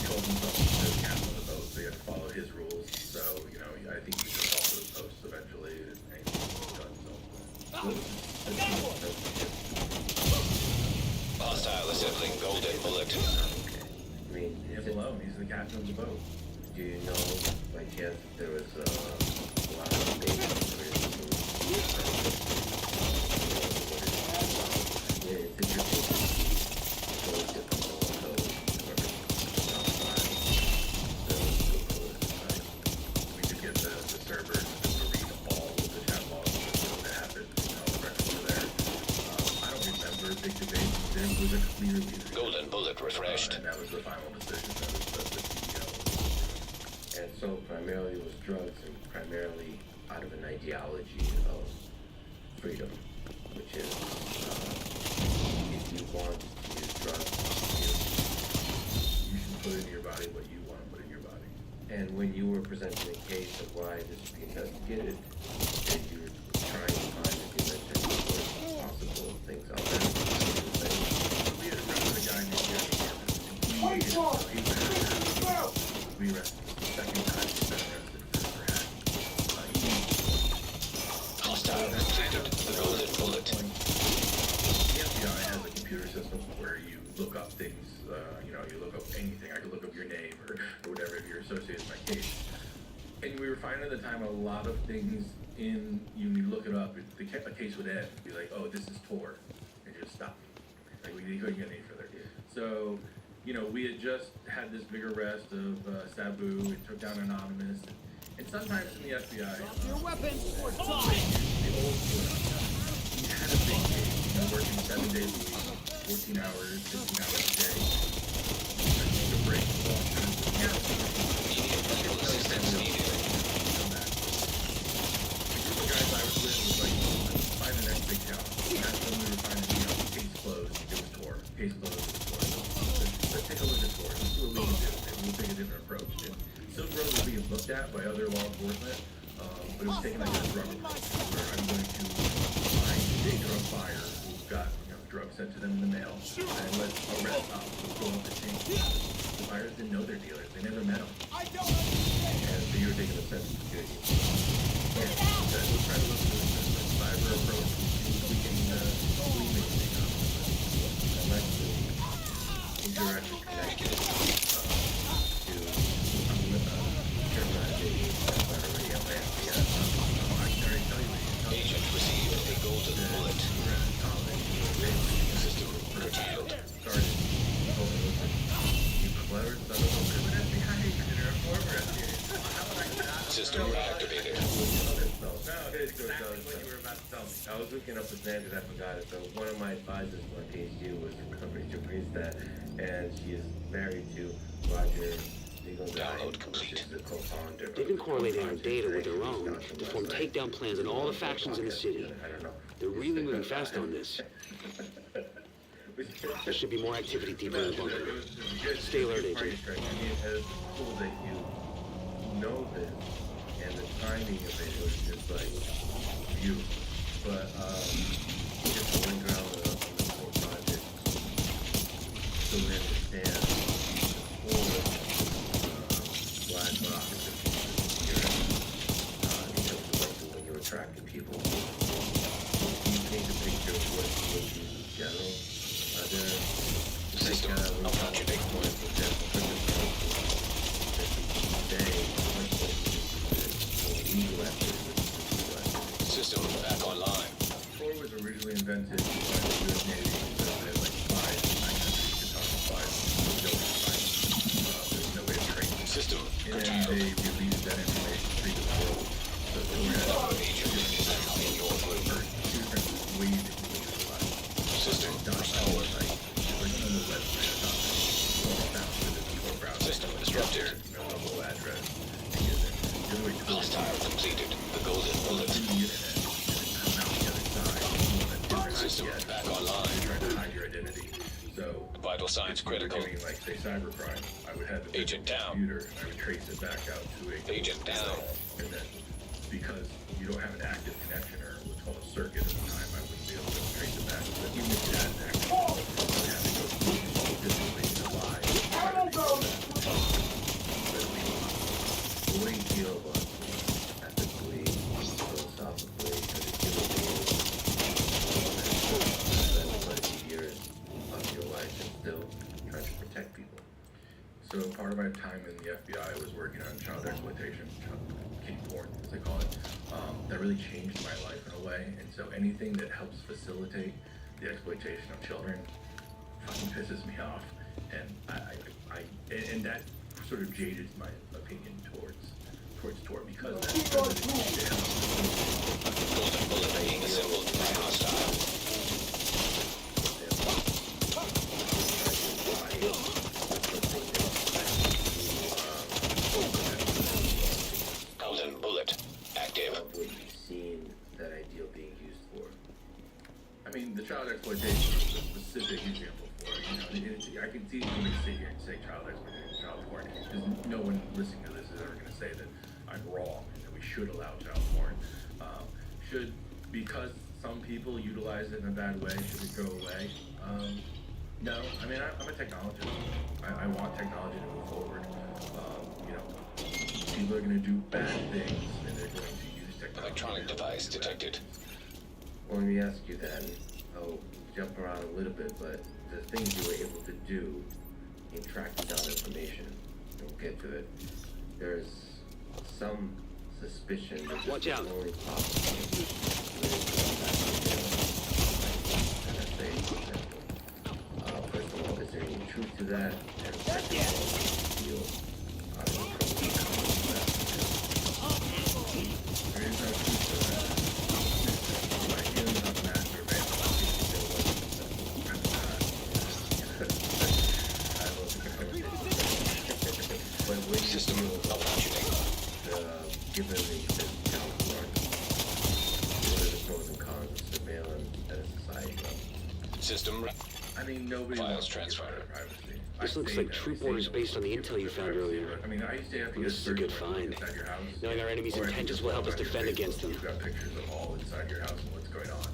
told himself to the captain of the boat, so he had to follow his rules. So, I think he took off those posts eventually, and he took guns. Hostile assembling Golden Bullet. I mean, Him alone, he's the captain of the boat. do you know by chance if there was a lot of baby yeah, it's interesting to see so different codes We could get the server to read all of the chat logs that happened, right over there. I don't remember a big debate. There was a clear leader. Golden Bullet refreshed. And that was the final decision. That was the CEO. And so primarily it was drugs and primarily out of an ideology of freedom, which is if you want to use drugs, you should put into your body what you want to put in your body. and when you were presenting a case of why this should be investigated, and you were trying to find if you mentioned the worst possible things out there. We had a friend with a guy named Jeremy we arrested the second time he's been arrested for hacking. Hostile completed the Golden Bullet. The FBI has a computer system where you look up things, you look up anything. I could look up your name or whatever if you're associated with my case. And we were finding at the time a lot of things when you look it up, a case would end, be like, oh, this is Tor, and just stop. Like, we couldn't get any further. So, we had just had this big arrest of Sabu and took down Anonymous. And sometimes in the FBI, your weapons or the old he had a big case, working 7 days a week, 14 hours, 15 hours a day. Took a break, medical assistance needed. The guys I was with was like, find the next big challenge. And that's when we were finding, case closed, it was Tor. Case closed, it was Tor. Let's take a look at Tor. Let's see what we can do. Maybe we'll take a different approach. Silk Road was being looked at by other law enforcement, but it was taken like a drug approach, where I'm going to find a drug buyer who got drugs sent to them in the mail, and let's arrest them. Let's go up the chain. The buyers didn't know their dealers. They never met them. And so you were taking a sense of security. And let's try to look for this buyer cyber approach, we can glean anything up. And that's the indirectly connected to Agent received a golden bullet. System curtailed. System activated. I was looking up the standard, I forgot it. So one of my advisors for my PhD was Rachel Greenstadt, and she is married to Roger. Download complete. They've been correlating our data with their own to form takedown plans on all the factions in the city. They're really moving fast on this. There should be more activity deeper in the bunker. Stay alert, Agent. I mean, it's cool that you know this, and the timing of it was just like you. But just to link around on this whole project, so we understand the whole black box of security in terms of like when you're attracting people. You paint a picture of what you would use in general. System malfunctioning. For example, System back online. Tor was originally invented by the US Navy, so they had like 5 countries to talk about 5 building sites. There's no way of training. System And curtailed. they released that information to the world. So Tor had Agent is now in your group. 2 different ways to utilize. System restored. System disrupted. Hostile completed. The golden bullet. System back online. So vital signs critical. Doing like say cybercrime, I would have the Agent down. computer and I would trace it back out to a Agent down. And then because you don't have an active connection or what's called a circuit at the time, I wouldn't be able to trace it back. But even if you had an active connection, I would have to go physically to lie. The way you feel about ethically, philosophically, and years of your life and still trying to protect people. So part of my time in the FBI was working on child exploitation, kid porn, as they call it. That really changed my life in a way. And so anything that helps facilitate the exploitation of children fucking pisses me off. And and that sort of jaded my opinion towards Tor because that Golden bullet being assembled by hostile. Golden bullet active. What you've seen that ideal being used for. I mean, the child exploitation is a specific example for it. You know, I can see somebody sit here and say child exploitation, child porn, because no one listening to this is ever going to say that I'm wrong and that we should allow child porn. Because some people utilize it in a bad way, should it go away? No. I mean, I'm a technologist. I want technology to move forward. You know, people are going to do bad things and they're going to use technology. Electronic device detected. Well, let me ask you then. I'll jump around a little bit, but the things you were able to do in tracking down information, and we'll get to it, there's some suspicion that Watch this out. is only possible with NSA, for example. First of all, is there any truth to that? And second of all, do you feel the pros and cons of that? There is no truth to that. My feelings on master man, I think there wasn't I will but when you System feel malfunctioning. given the California, what are the pros and cons of surveillance at a society level? System. I mean, nobody Files wants to give transferred. up their privacy. This looks like troop orders based on the intel you found earlier. I mean, I used to have to This is a good find. inside your house. Knowing our enemies' Or I can intentions just will help log us on your defend Facebook. against them. You've got pictures of all inside your house and what's going on.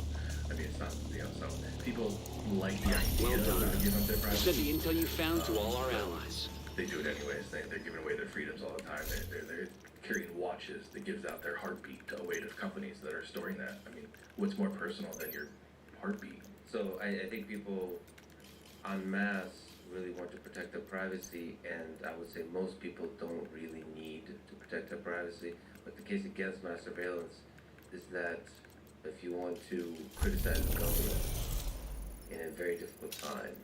I mean, it's not, you know, so people like the idea Well done. of giving up their You privacy. sent the intel you found to all our allies. They do it anyways. They're giving away their freedoms all the time. They're carrying watches that gives out their heartbeat to a weight of companies that are storing that. I mean, what's more personal than your heartbeat? So I think people en masse really want to protect their privacy, and I would say most people don't really need to protect their privacy. But the case against mass surveillance is that if you want to criticize the government in a very difficult time,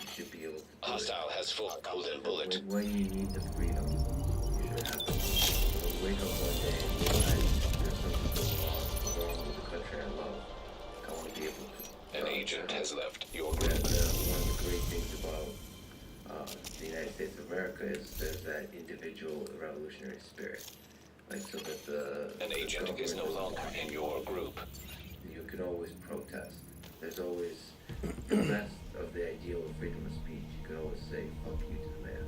you should be able to do Hostile has full golden bullet. When you need the freedom, you should have it. So wake up one day and realize there's something wrong with the country I love. I want to be able to. An agent has left your One group. of the great things about the United States of America is there's that individual revolutionary spirit. Like, so that An agent is no longer in your group. you can always protest. There's always the best of the ideal of freedom of speech. You can always say fuck you to the man.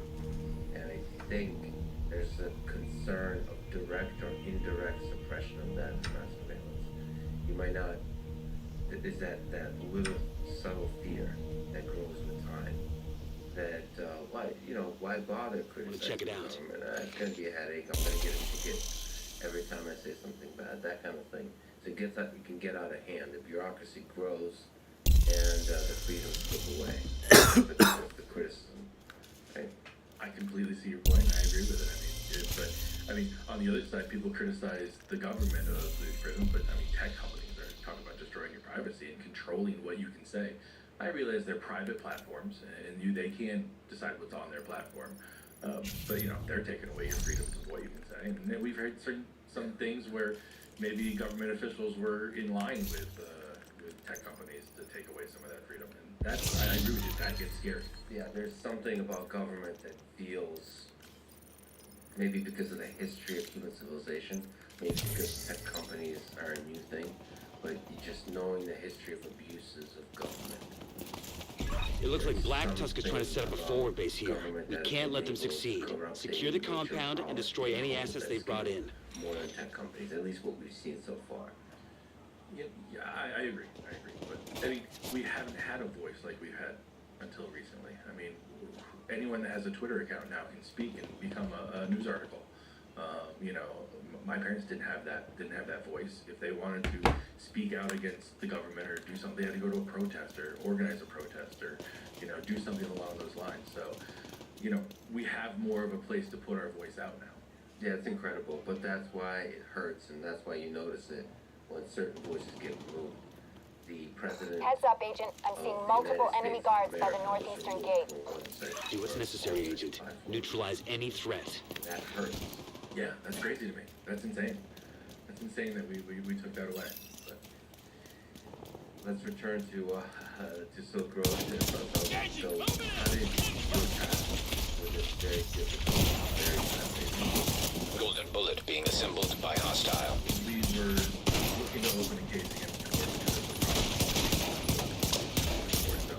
And I think there's a concern of direct or indirect suppression of that mass surveillance. You might not. There's that little subtle fear that grows with time. That why bother criticizing check it the out. government? It's gonna be a headache. I'm gonna get a ticket every time I say something bad. That kind of thing. So it can get out of hand. The bureaucracy grows, and the freedoms slip away. That's the criticism. Right? I completely see your point, and I agree with it. I mean, on the other side, people criticize the government of the freedom, but I mean, tech companies are talking about destroying your privacy and controlling what you can say. I realize they're private platforms, and they can decide what's on their platform. But they're taking away your freedoms of what you can say. And then we've heard some things where maybe government officials were in line with tech companies to take away some of that freedom. And I agree with you. That gets scary. Yeah, there's something about government that feels, maybe because of the history of human civilization, maybe because tech companies are a new thing, but just knowing the history of abuses of government. It looks like Black Tusk is trying to set up a forward base here. We can't let them succeed. Secure the compound and destroy any assets they've brought in. More than tech companies, at least what we've seen so far. Yeah, I agree. But I mean, we haven't had a voice like we've had until recently. I mean, anyone that has a Twitter account now can speak and become a news article. My parents didn't have that voice. If they wanted to speak out against the government or do something, they had to go to a protest or organize a protest or, do something along those lines. So, we have more of a place to put our voice out now. Yeah, it's incredible, but that's why it hurts, and that's why you notice it when certain voices get removed. The president. Heads up, Agent. I'm seeing multiple enemy guards by the northeastern gate. Do what's necessary, Agent. Neutralize any threat. That hurts. Yeah, that's crazy to me. That's insane. That's insane that we took that away. But let's return to Silk Road. So how did you pass with this very difficult, very fascinating? Golden bullet being assembled by hostile. We were looking to open a case against the court because of the problem. So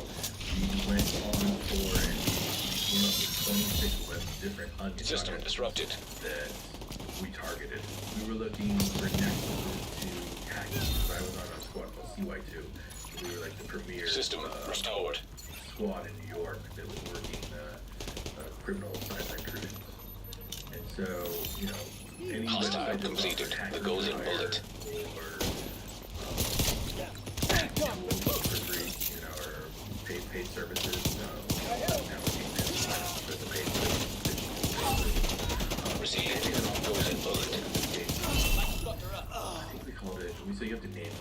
we went on for and we came up with 26 different onion System disrupted. that we targeted. We were looking for nexuses to hackers. I was on a squad called CY2. We were like the premier System restored. squad in New York that was working criminal cyber intrusions. And so, any Hostile website that completed. offered The hacker golden wire bullet. or for free, or paid services. Now for the paid services. Received. Golden bullet. I think we called it. So you have to name it.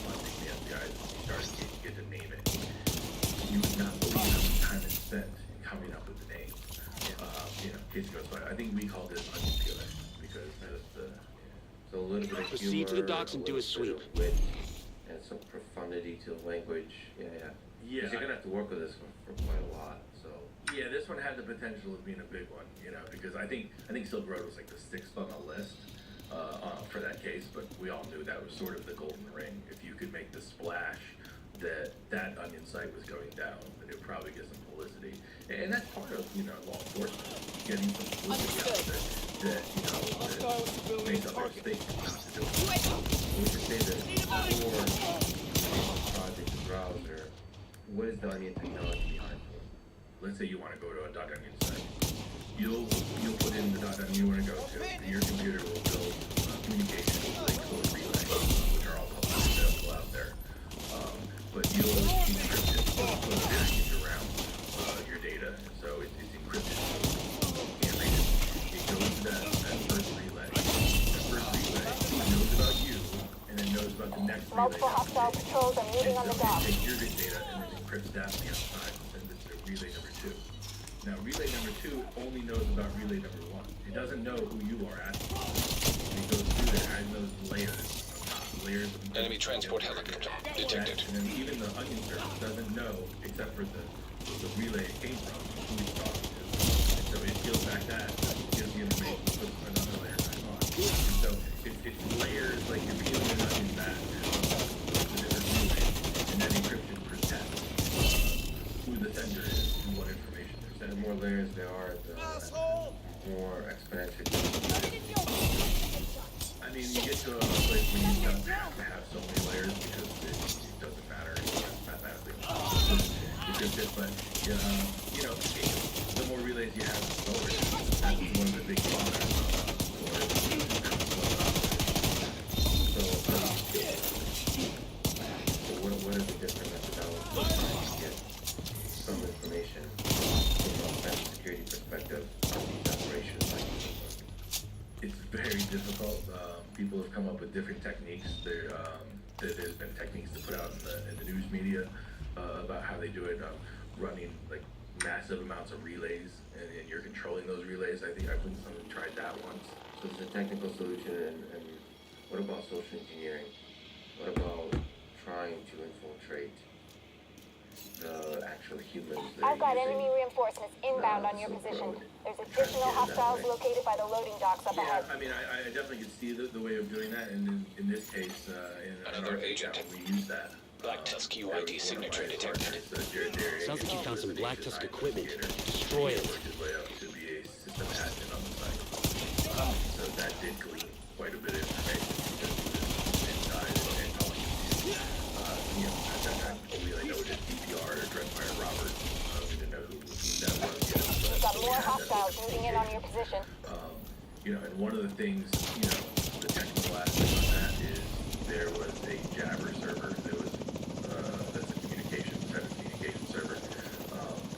I think the FBI started to get to name it. You would not believe how much time is spent in coming up with the name. Case goes by. I think we called it onion peeler because that is the. So a little bit of Proceed to the docks and do a sweep. Wit and some profundity to the language. Yeah. Yeah. You're gonna have to work with this one for quite a lot. So. Yeah, this one had the potential of being a big one, because I think Silk Road was like the 6th on the list for that case, but we all knew that was sort of the golden ring. If you could make the splash that onion site was going down, then it would probably get some publicity. And that's part of, law enforcement, getting some publicity out that makes up their state. When you say that before Project Browser, what is the onion technology behind it? Let's say you want to go to a .onion site. You'll put in the setting you want to go to, and your computer will build communication links or relays, which are all publicly available out there. But you'll encrypt it, so it'll put a package around your data, so it's encrypted. You can't read it. It goes to that first relay. That first relay knows about you, and then knows about the next relay. Multiple hostile patrols are meeting on the dock. It takes your data and then encrypts that on the outside and sends it to relay number 2. Now, relay number 2 only knows about relay number 1. It doesn't know who you are at. It goes through there and those layers on top. Layers of Enemy transport helicopter detected. And then even the onion service doesn't know, except for the relay it came from, who he's talking to. And so it peels back that, gives the information, puts another layer back on. And so it's layers, like you're peeling an onion back with the different relays, and then encryption protects who the sender is and what information they're The sending. more layers there are, the more exponentially. I mean, you get to a place where you don't have to have so many layers because it doesn't matter mathematically. It's just it, but you know, the more relays you have, the slower it is. That's one of the big drawbacks for it. So what is the different methodology to get some information from a defense security perspective on these operations? It's very difficult. People have come up with different techniques. There's been techniques to put out in the news media about how they do it, running like massive amounts of relays, and you're controlling those relays. I think I've tried that once. So it's a technical solution, and what about social engineering? What about trying to infiltrate the actual humans that I've got are using enemy reinforcements inbound on your position. There's additional hostiles located by the loading docks up ahead. I mean, I definitely could see the way of doing that, and in this case, in our agent, we use that. Black Tusk UID signature detected. Sounds like you found some Black Tusk equipment. Destroy it. To be a system admin on the site. So that did glean quite a bit of information because it was inside and talking to you. You know, at that time, we really know it as DPR or Dreadfire Robert. We didn't know who that was yet. You've got more hostiles moving in on your position. You know, and one of the things, you know, the technical aspect of that is there was a Jabber server. There was that's a communication server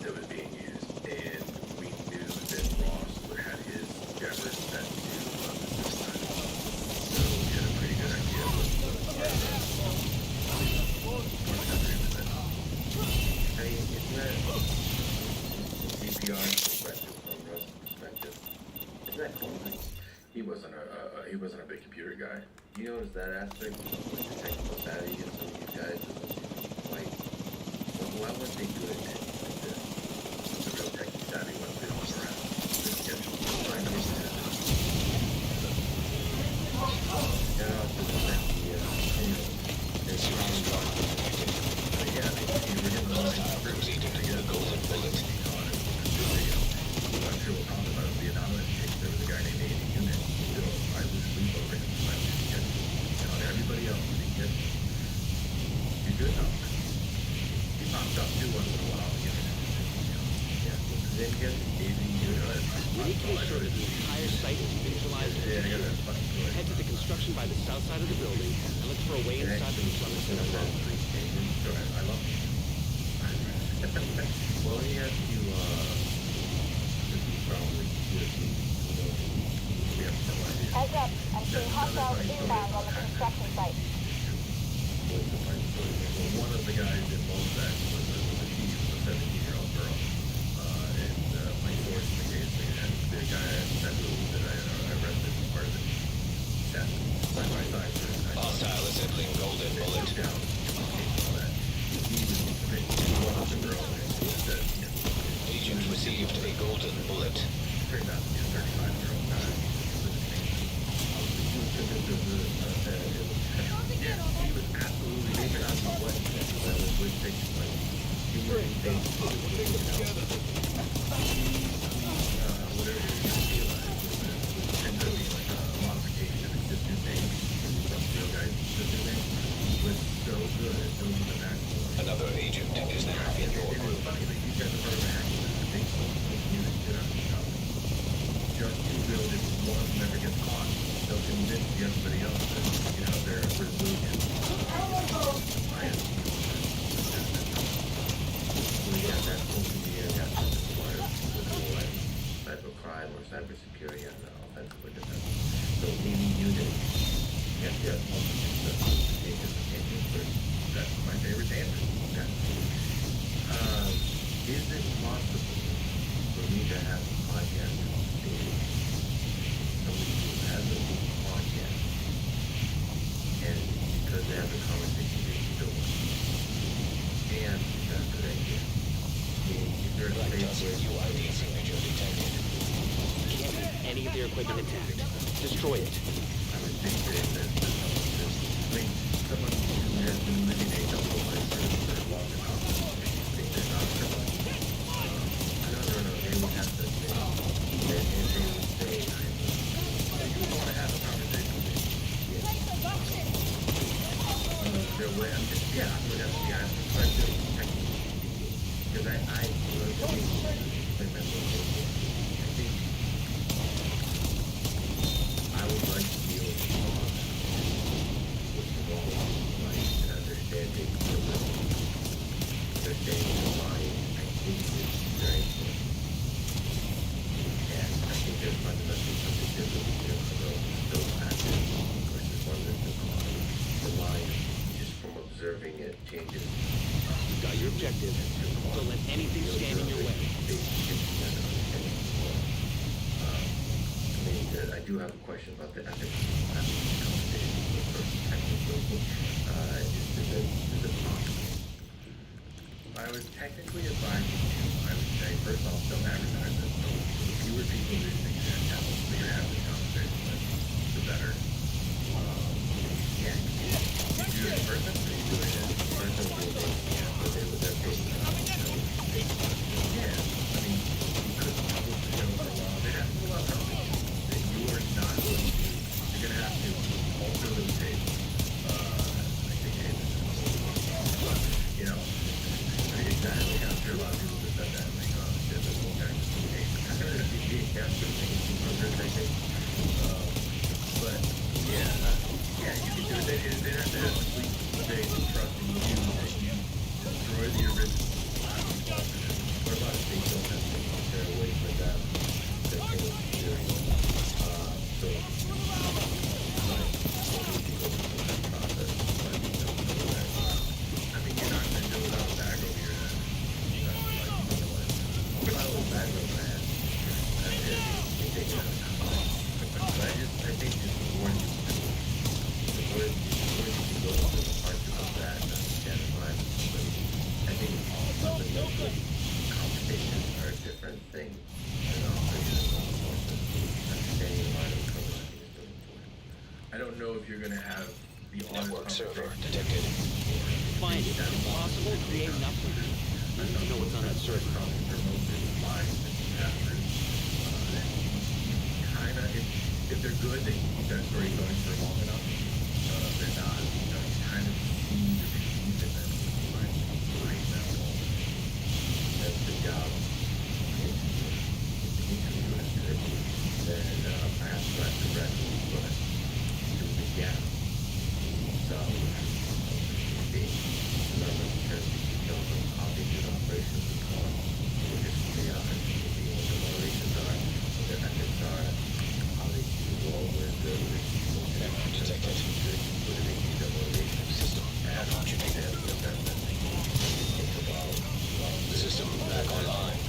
that was being used, and we knew that Ross had his Jabber set to the system. So we had a pretty good idea of what the country was in. I mean, isn't that DPR perspective, from Russ's perspective? Isn't that cool? He wasn't a big computer guy. You notice that aspect of like the technical savvy of some of these guys? Like, why weren't they good at this? The real techie savvy ones they don't around. Now, to the fact they're trying to yeah, I mean, you were getting the line proceeded to the golden bullet. I'm sure we'll talk about Vietnam. There was a guy named Andy Unit. I lose sleep over him. Everybody else, you're good enough. He pops up too once in a while. Yeah. then get Andy Unit. We need to make sure that the entire site is visualized. Head to the construction by the south side of the building and look for a way inside the Islamic Center. I love it. Well, he has to, this is probably Heads up, I'm seeing hostiles inbound on the construction site. One of the guys involved that was a 17-year-old girl. And my source in the case, the guy that I arrested as part of the test side by side. Hostile assembling golden bullet. Down. He was one of the girls that, Agent received a golden bullet. turned out to be a 35-year-old guy. He was absolutely making out what was taking place. He was whatever you realize was tend to be like a modification of existing name. Some guys existing name was so good at doing the maximum. Another agent is now in your group. Funny that you guys are part of the hack. Just to build it one of them ever gets caught, they'll convince everybody else that, you know, they're resilient. That's going to be a cybercrime or cybersecurity and offensive or defensive. So any unit, yes, that's my favorite answer. Okay. Is it possible for me to have a podcast? Somebody who has a podcast, and because they have a conversation they still want. And that's a good idea. Is there a place where UID signature detected. Can't leave any of their equipment intact. Destroy it. I would think that I mean, someone who has been living a double life for a long time, think they're not criminal. No, they would have to say, they would say, you want to have a conversation with me. Their way, I'm just, yeah, I would have to be honest with questions, because I would like to be able to talk with the role like and understanding the understanding the mind. I think it's very important. And I think there's fundamentally something different between those actions versus one that's the mind just from observing it changes. You got your objective. Don't let anything stand in your way. I do have a question about the ethics conversation. Is it possible? If I was technically advising you, I would say, first off, don't advertise it. So the fewer people who think you're going to have this conversation with, the better. Yeah, you do it in person, or you do it in person with their face. Yeah, I mean, you could publish the show for a while. They'd have to pull out something. You're not going to, you're going to have to alter those tapes. I think you know, exactly. I'm sure a lot of people have said that. Like, shit, this whole guy just tape. But, yeah, you can do it. They have to have complete faith and trust in you that you destroy the original. What about if they don't have to share away with them? That they will be doing. I don't know if you're going to have the network server detected. Find it. If possible, create enough of it. I don't know what's on that server. Kind of, if they're good, they keep that story going for long enough. If they're not, you know, you kind of see the repeat and then you might break that wall. That's the job. Then perhaps that's the rest of the yeah. So, the number of churches you don't know how they do operations and so on. We're just figure out what the motivations are, what their ethics are, how they do roll with the network detected. What do they do the motivation system? And the system back online.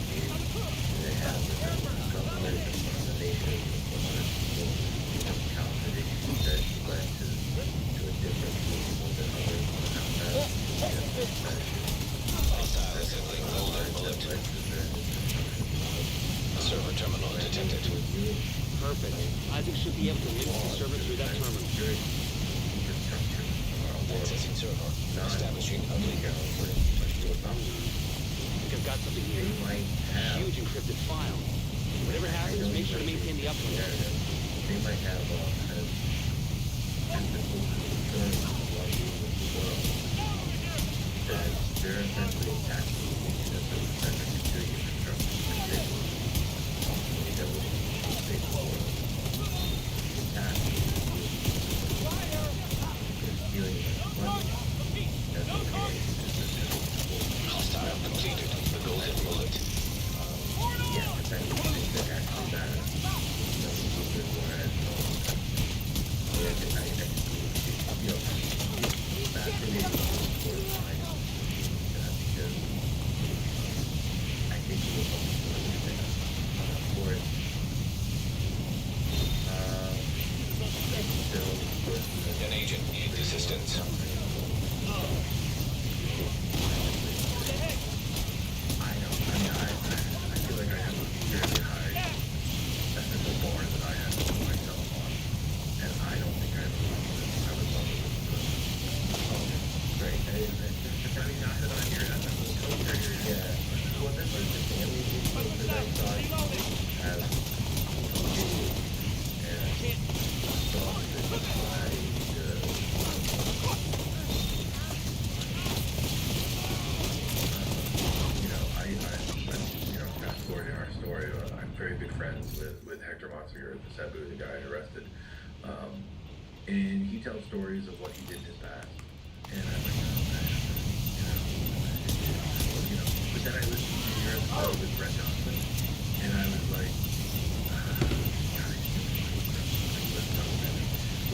They have the government, the nation, that led to a different people than others Hostile assembling golden bullet. Server terminal detected. Perfect. Isaac should be able to link the server through that terminal. Accessing server. Establishing a link. I think I've got something here. Huge encrypted file. Whatever happens, make sure to maintain the upload. They might have kind of ethical concerns about the world. That they're essentially attacking the cybersecurity infrastructure. with Hector Monsegur, the Sabu, the guy I arrested. And he tells stories of what he did in his past. And I'm like, oh, man, you know. But then I listened to your episode with Brett Johnson, and I was like,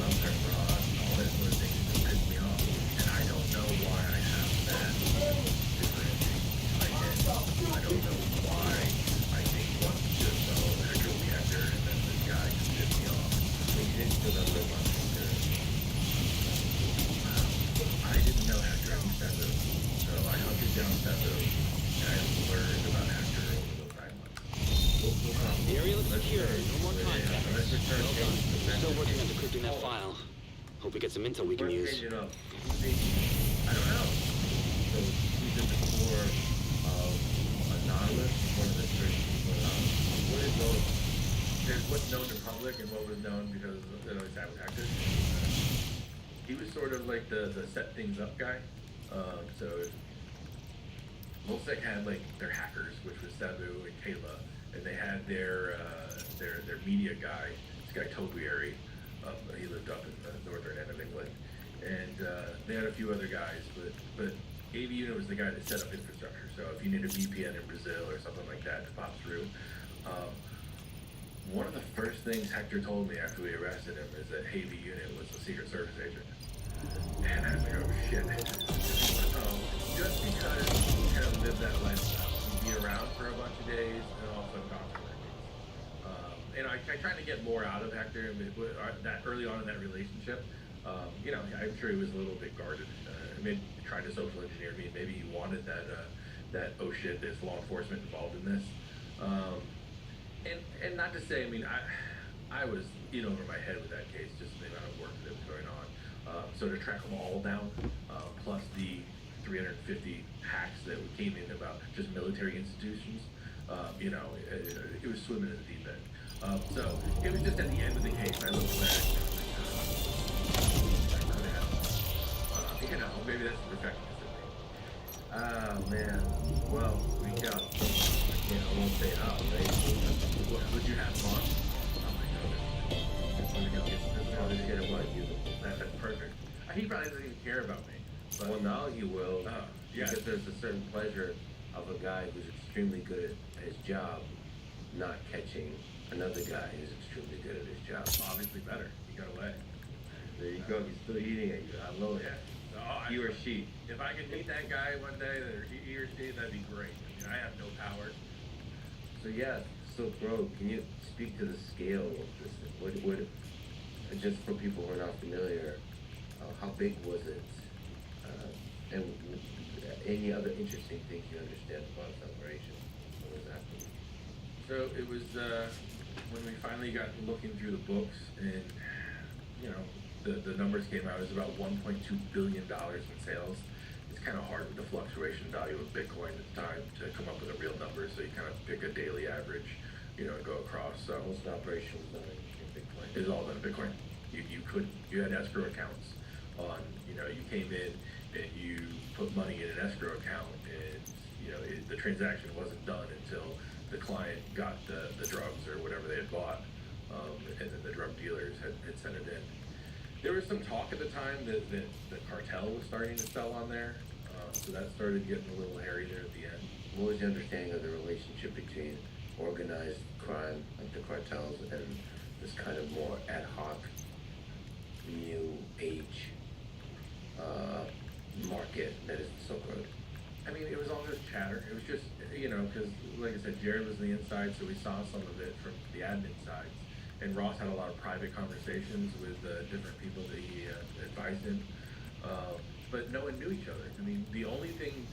love her fraud, all that sort of thing just pissed me off. And I don't know why I have that differentiation in my head. I don't know why I think one just Hector will be Hector, and then this guy just pissed me off. But you didn't put up with my Hector. I didn't know Hector in Sabu, so I hunted down Sabu, and I learned about Hector over those 9 months. The area looks secure. No more contact. Let's return Well done. Still working on decrypting that file. Hope we get some intel we can use. I don't know. So he's at the core of Anonymous, one of the churches of Anonymous. What is those? There's what's known to public and what was known because you know, that was active. He was sort of like the set things up guy. So Mosec had like their hackers, which was Sabu and Kayla, and they had their media guy, this guy Topiary. He lived up in the northern end of England, and they had a few other guys, but AV Unit was the guy that set up infrastructure. So if you need a VPN in Brazil or something like that to pop through, one of the first things Hector told me after we arrested him is that AV Unit was a Secret Service agent. And I was like, oh shit. Just because you kind of live that lifestyle, you'd be around for a bunch of days and also gone for that days. And I tried to get more out of Hector that early on in that relationship. You know, I'm sure he was a little bit guarded. Maybe tried to social engineer me. Maybe he wanted that oh shit, there's law enforcement involved in this. And not to say, I mean, I was in over my head with that case, just the amount of work that was going on. So to track them all down, plus the 350 hacks that came in about just military institutions, you know, it was swimming in the deep end. So it was just at the end of the case, I looked back, I could have, you know, maybe that's the perfectionist of me. Oh man, well, we got, I won't say how, right? Would you have fun? Oh my goodness. Let me go get it, what, you? That's perfect. He probably doesn't even care about me. But Well, now you will, yeah. because there's a certain pleasure of a guy who's extremely good at his job not catching another guy who's extremely good at his job. Obviously better. He got away. There you go. He's still eating at you. I know that. He or she. If I could meet that guy one day, or he or she, that'd be great. I mean, I have no power. So yeah, Silk Road, can you speak to the scale of this? What just for people who are not familiar, how big was it? And any other interesting things you understand about the operation? What was happening? So it was when we finally got looking through the books, and you know, the numbers came out. It was about $1.2 billion in sales. It's kind of hard with the fluctuation value of Bitcoin at the time to come up with a real number. So you kind of pick a daily average, you know, and go across. So most operations done in Bitcoin. It was all done in Bitcoin. You had escrow accounts on, you know, you came in and you put money in an escrow account, and you know the transaction wasn't done until the client got the drugs or whatever they had bought, and then the drug dealers had sent it in. There was some talk at the time that the cartel was starting to sell on there, so that started getting a little hairy there at the end. What was your understanding of the relationship between organized crime, like the cartels, and this kind of more ad hoc, new age market that is the Silk Road? I mean, it was all just chatter. It was just, you know, because, like I said, Jared was on the inside, so we saw some of it from the admin side. And Ross had a lot of private conversations with different people that he advised him. But no one knew each other. I mean, the only thing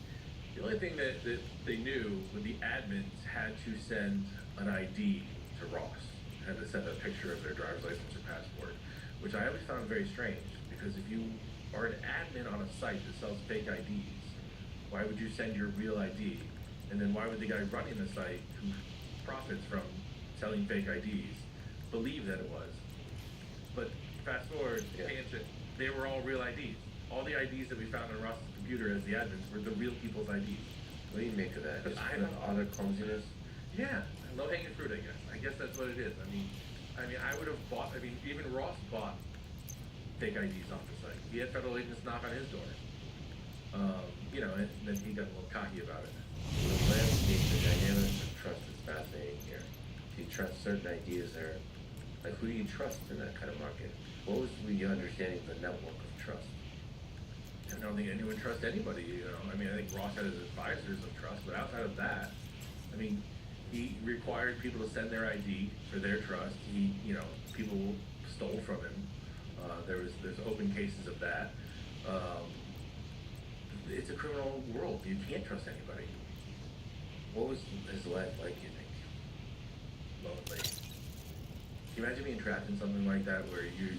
that they knew was the admins had to send an ID to Ross, had to send a picture of their driver's license or passport, which I always found very strange, because if you are an admin on a site that sells fake IDs, why would you send your real ID? And then why would the guy running the site, who profits from selling fake IDs, believe that it was? But fast forward, tangent, they were all real IDs. All the IDs that we found on Ross's computer as the admins were the real people's IDs. What do you make of that? Just I don't know. other clumsiness? Yeah, low hanging fruit, I guess. I guess that's what it is. I mean, I would have bought. I mean, even Ross bought fake IDs off the site. He had federal agents knock on his door. You know, and then he got a little cocky about it. The landscape, the dynamics of trust is fascinating here. Do you trust certain ideas there? Like, who do you trust in that kind of market? What was your understanding of the network of trust? I don't think anyone trusts anybody, you know. I mean, I think Ross had his advisors of trust, but outside of that, I mean, he required people to send their ID for their trust. He, you know, people stole from him. There's open cases of that. It's a criminal world. You can't trust anybody. What was his life like, you think? Lonely. Can you imagine being trapped in something like that where your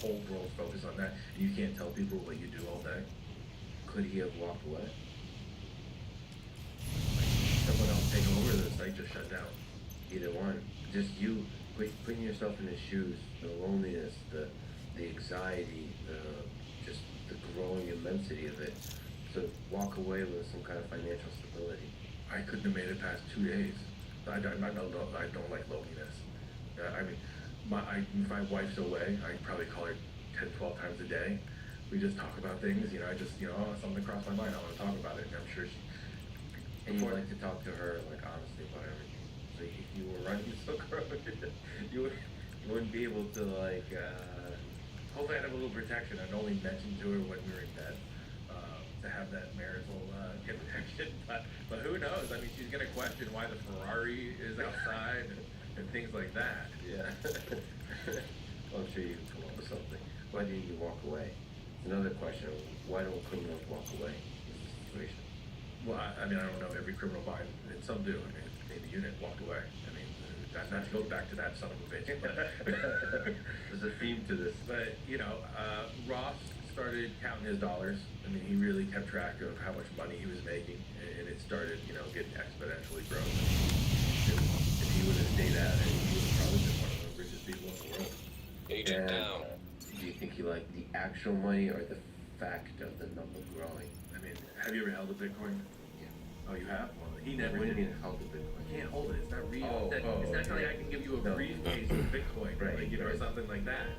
whole world's focused on that and you can't tell people what you do all day? Could he have walked away? Someone else taking over, the site just shut down. Either one. Just you putting yourself in his shoes, the loneliness, the anxiety, just the growing immensity of it. To walk away with some kind of financial stability. I couldn't have made it past 2 days. I don't like loneliness. I mean, my wife's away. I probably call her 10, 12 times a day. We just talk about things. You know, something crossed my mind. I want to talk about it. And I'm sure she. And you like to talk to her, like, honestly about everything. So if you were running Silk Road, you wouldn't be able to, like, hopefully I'd have a little protection. I'd only mention to her when we were in bed. To have that marital connection, but who knows? I mean, she's gonna question why the Ferrari is outside and things like that. Yeah. I'm sure you can come up with something. Why didn't you walk away? It's another question. Why don't criminals walk away in this situation? Well, I mean, I don't know if every criminal by, and some do. I mean, the unit walked away. I mean, not to go back to that son of a bitch, but there's a theme to this. But you know, Ross started counting his dollars. I mean, he really kept track of how much money he was making, and it started, you know, getting exponentially growing. If he would have stayed at it, he would have probably been one of the richest people in the world. Agent down. Do you think he liked the actual money or the fact of the number growing? I mean, have you ever held a Bitcoin? Yeah. Oh, you have? Well, he never What do you did. mean held a Bitcoin? You can't hold it. It's not real. Oh, It's not like I can give you a No. briefcase of Bitcoin, Right, like, you know, right. something like that.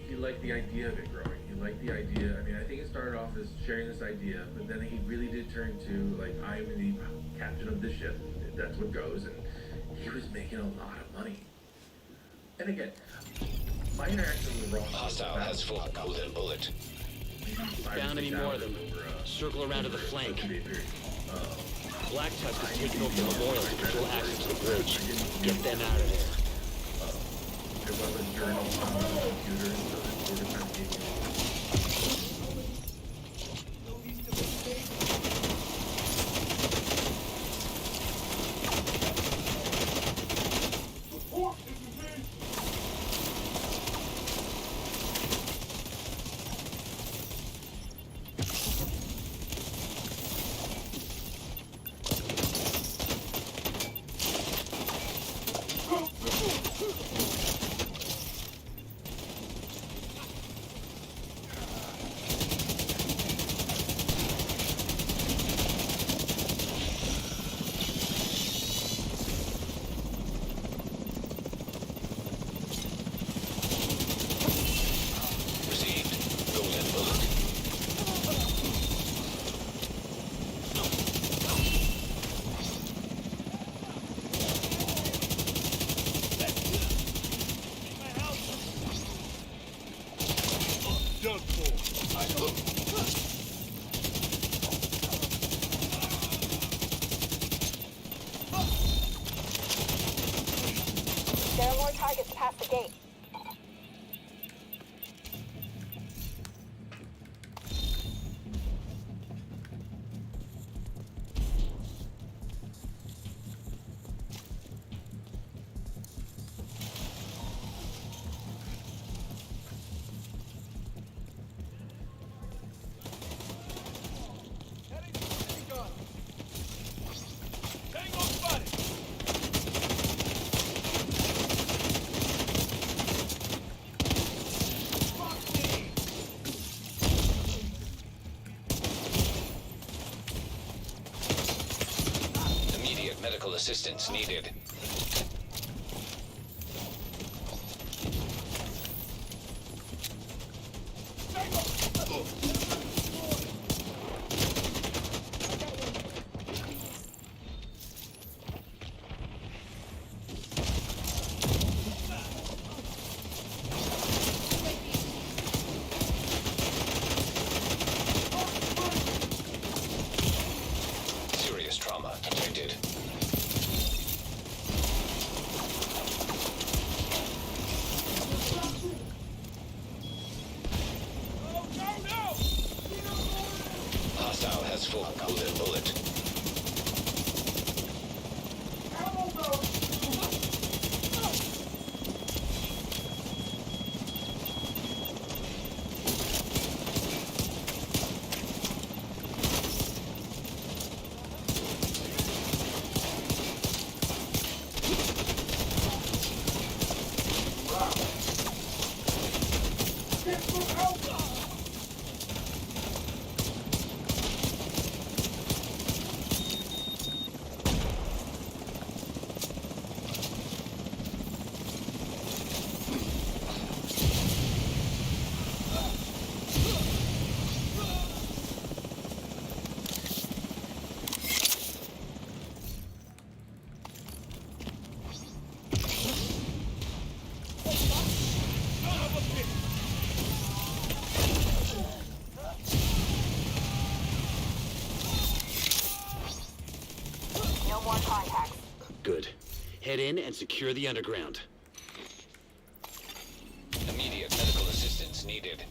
He liked the idea of it growing. He liked the idea. I mean, I think it started off as sharing this idea, but then he really did turn to, like, I am the captain of this ship. That's what goes. And he was making a lot of money. And again, my interaction with Ross. Hostile has full golden bullet. Down any more of them. Circle around to the flank. Black Tusk is taking over the Memorial to control access to the bridge. Get them out of there. There was a journal on the computer, so we're just trying to get There are more targets past the gate. assistance needed. Serious trauma detected. Hostile has full golden bullet. No more contacts. Good. Head in and secure the underground. Immediate medical assistance needed.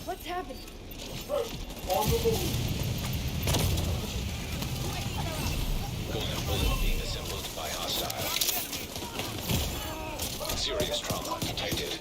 What's happening? On the move. Golden bullet being assembled by hostile. Serious trauma detected.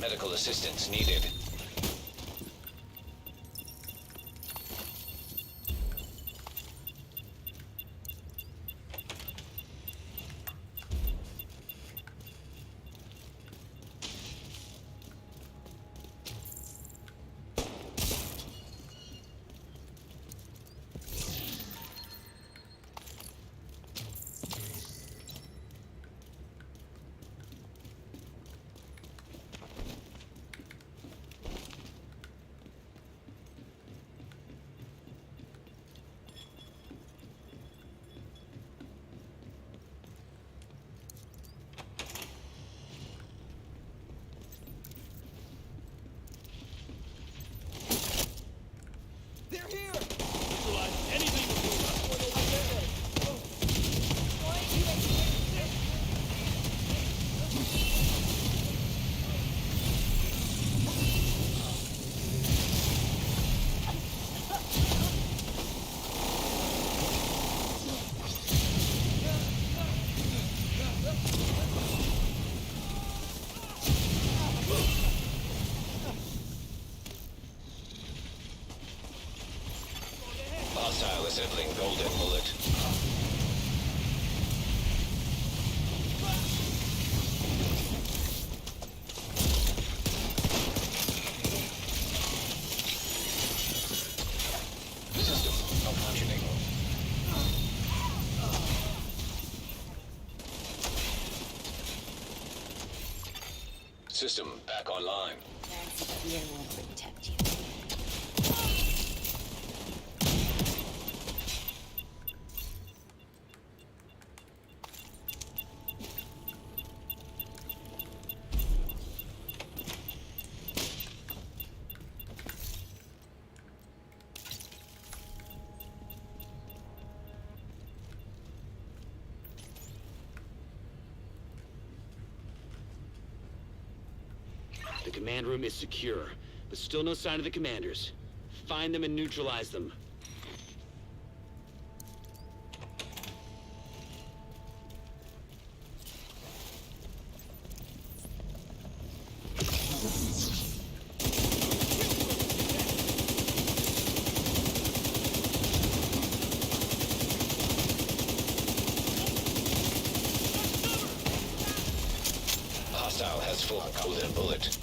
Medical assistance needed. Hostile assembling golden bullet. System malfunctioning. System back online. Fear will protect you. The command room is secure, but still no sign of the commanders. Find them and neutralize them. Hostile has full golden bullet.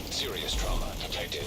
Serious trauma detected.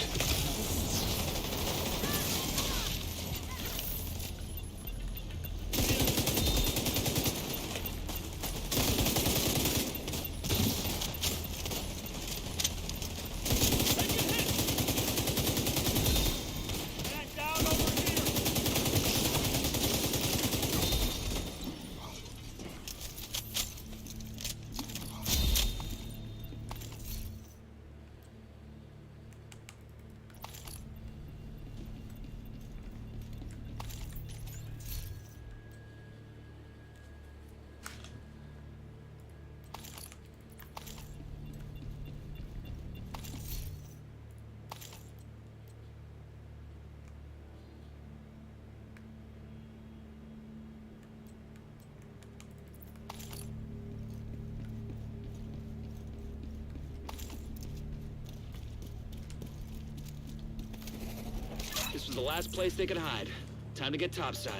This was the last place they could hide. Time to get topside.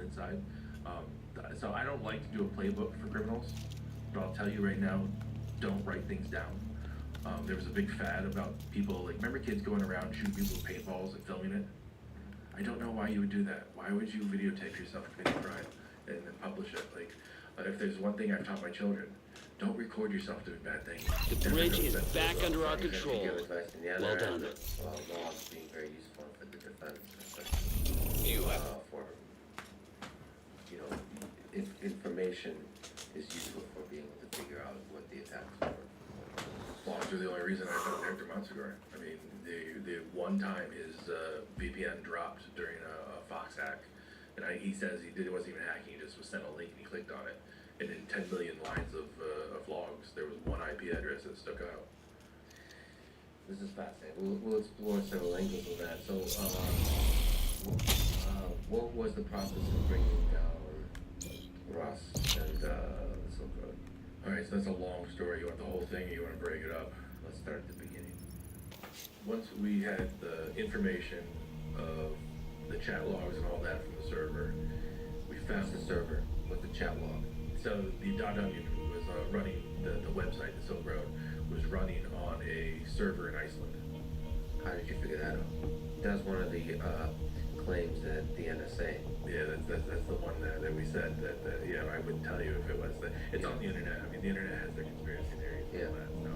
Inside. So I don't like to do a playbook for criminals, but I'll tell you right now, don't write things down. There was a big fad about people, like, remember kids going around shooting people with paintballs and filming it? I don't know why you would do that. Why would you videotape yourself committing a crime and then publish it? Like, if there's one thing I've taught my children, don't record yourself doing bad things. The bridge is back under our control. Well done. Well, no, it's being very useful for the defense. You have For, you know, information is useful for being able to figure out what the attacks were. Logs are the only reason I found Hector Matsugar. I mean, the one time his VPN dropped during a Fox hack, And he says it wasn't even hacking, he just was sent a link and he clicked on it. And in 10 million lines of logs, there was one IP address that stuck out. This is fascinating. We'll explore several angles of that. So, what was the process of bringing down Ross and the Silk Road? Alright, so that's a long story. You want the whole thing or you want to break it up? Let's start at the beginning. Once we had the information of the chat logs and all that from the server, we found the server with the chat log. So the .onion was running, the website, the Silk Road, was running on a server in Iceland. How did you figure that out? That was one of the claims that the NSA. Yeah, that's the one that we said that yeah, I wouldn't tell you if it was. It's on the internet. I mean, the internet has their conspiracy theories and all that, so.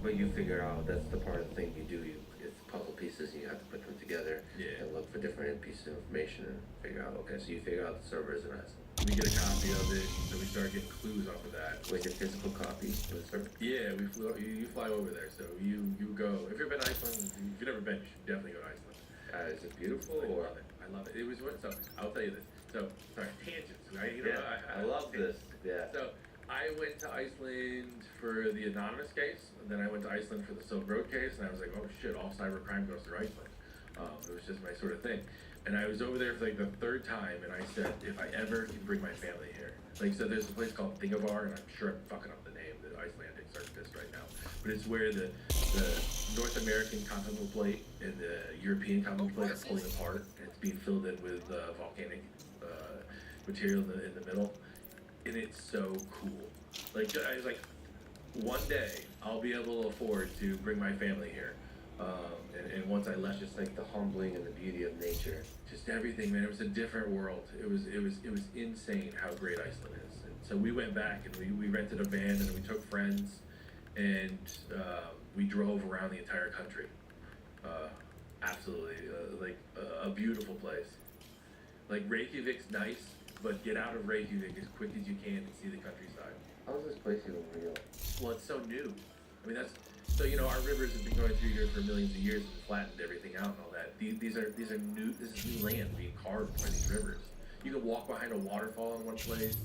But you figure out that's the part of the thing you do. It's puzzle pieces and you have to put them together and look for different pieces of information and figure out, okay, so you figure out the server is in Iceland. We get a copy of it, so we start getting clues off of that. With a physical copy of the server? Yeah, you fly over there, so you go. If you've been to Iceland, if you've never been, you should definitely go to Iceland. Is it beautiful? I love it. It was so. I'll tell you this. So sorry, tangents, right? I love this. Yeah. So I went to Iceland for the Anonymous case, and then I went to Iceland for the Silk Road case, and I was like, oh shit, all cybercrime goes through Iceland. It was just my sort of thing. And I was over there for like the third time, and I said, if I ever can bring my family here. Like, so there's a place called Thingavar, and I'm sure I'm fucking up the name, the Icelandics are pissed right now. But it's where the North American continental plate and the European continental plate are pulling apart, and it's being filled in with volcanic material in the middle. And it's so cool. Like, I was like, one day I'll be able to afford to bring my family here. And once I left, just like the humbling and the beauty of nature, just everything, man. It was a different world. It was insane how great Iceland is. And so we went back and we rented a van and we took friends and we drove around the entire country. Absolutely, like a beautiful place. Like Reykjavik's nice, but get out of Reykjavik as quick as you can and see the countryside. How is this place even real? Well, it's so new. I mean, so our rivers have been going through here for millions of years and flattened everything out and all that. These are new. This is new land being carved by these rivers. You can walk behind a waterfall in one place.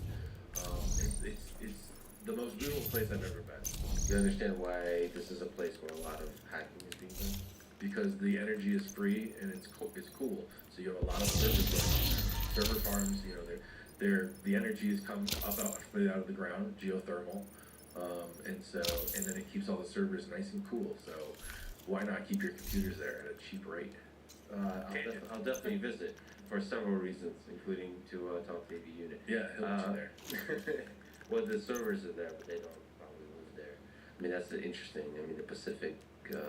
It's the most beautiful place I've ever been. You understand why this is a place where a lot of hacking is being done? Because the energy is free and it's cool. So you have a lot of server farms. You know, the energy is come up out of the ground, geothermal. And then it keeps all the servers nice and cool. So why not keep your computers there at a cheap rate? I'll definitely visit for several reasons, including to talk to AV Unit. Yeah, he'll meet you there. Well, the servers are there, but they don't probably live there. I mean, that's interesting. I mean, the Pacific, the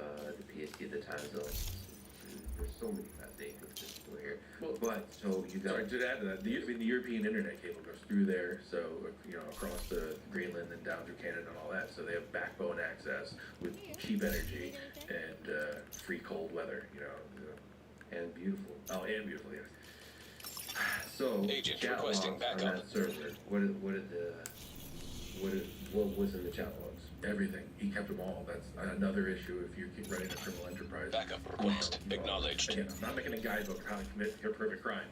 PST, the time zones. There's so many fascinating things to do here. Well, but so you got. Sorry, to add to that, the European internet cable goes through there, so across the Greenland and down through Canada and all that. So they have backbone access with cheap energy and free cold weather. And beautiful. Oh, and beautiful, yes. So Agent chat requesting logs backup. on that server. What was in the chat logs? Everything. He kept them all. That's another issue if you keep running a criminal enterprise. Backup request acknowledged. Again, I'm not making a guidebook of how to commit your perfect crime.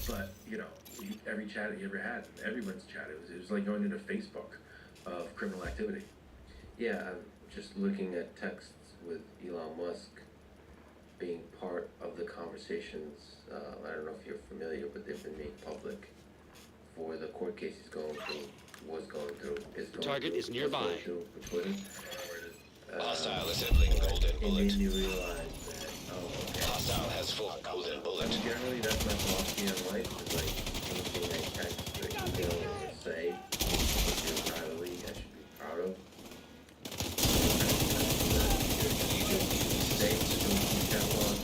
But, every chat he ever had, everyone's chat, it was like going into Facebook of criminal activity. Yeah, I'm just looking at texts with Elon Musk being part of the conversations. I don't know if you're familiar, but they've been made public for the court case he's going through, is going Target through, is nearby. was going through for Twitter. Hostile assembling golden It bullet. made me realize that, okay. Hostile has full golden bullet. Generally, that's my philosophy in life, is like anything I text or email or say, feel privately, I should be proud of. Say it's going to be catalog,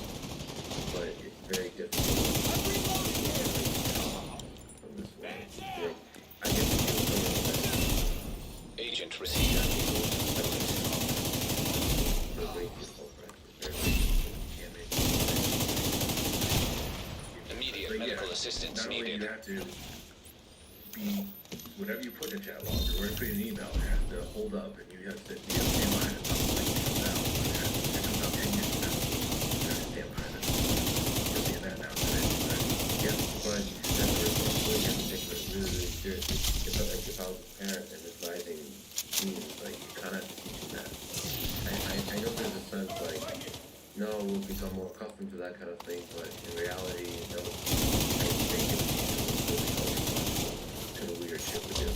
but it's very difficult from this way. I get to feel some of that. Agent received. Immediate medical assistance not only needed. do you have to be, whatever you put in a chat log or whatever you put in an email, it has to hold up and you have to stand behind it. Like now, it comes out 10 years from now. You have to stand behind it. You're seeing that now. Yes, but accustomed to that kind of thing, but in reality, that was, I think it was kind of weird shit with you.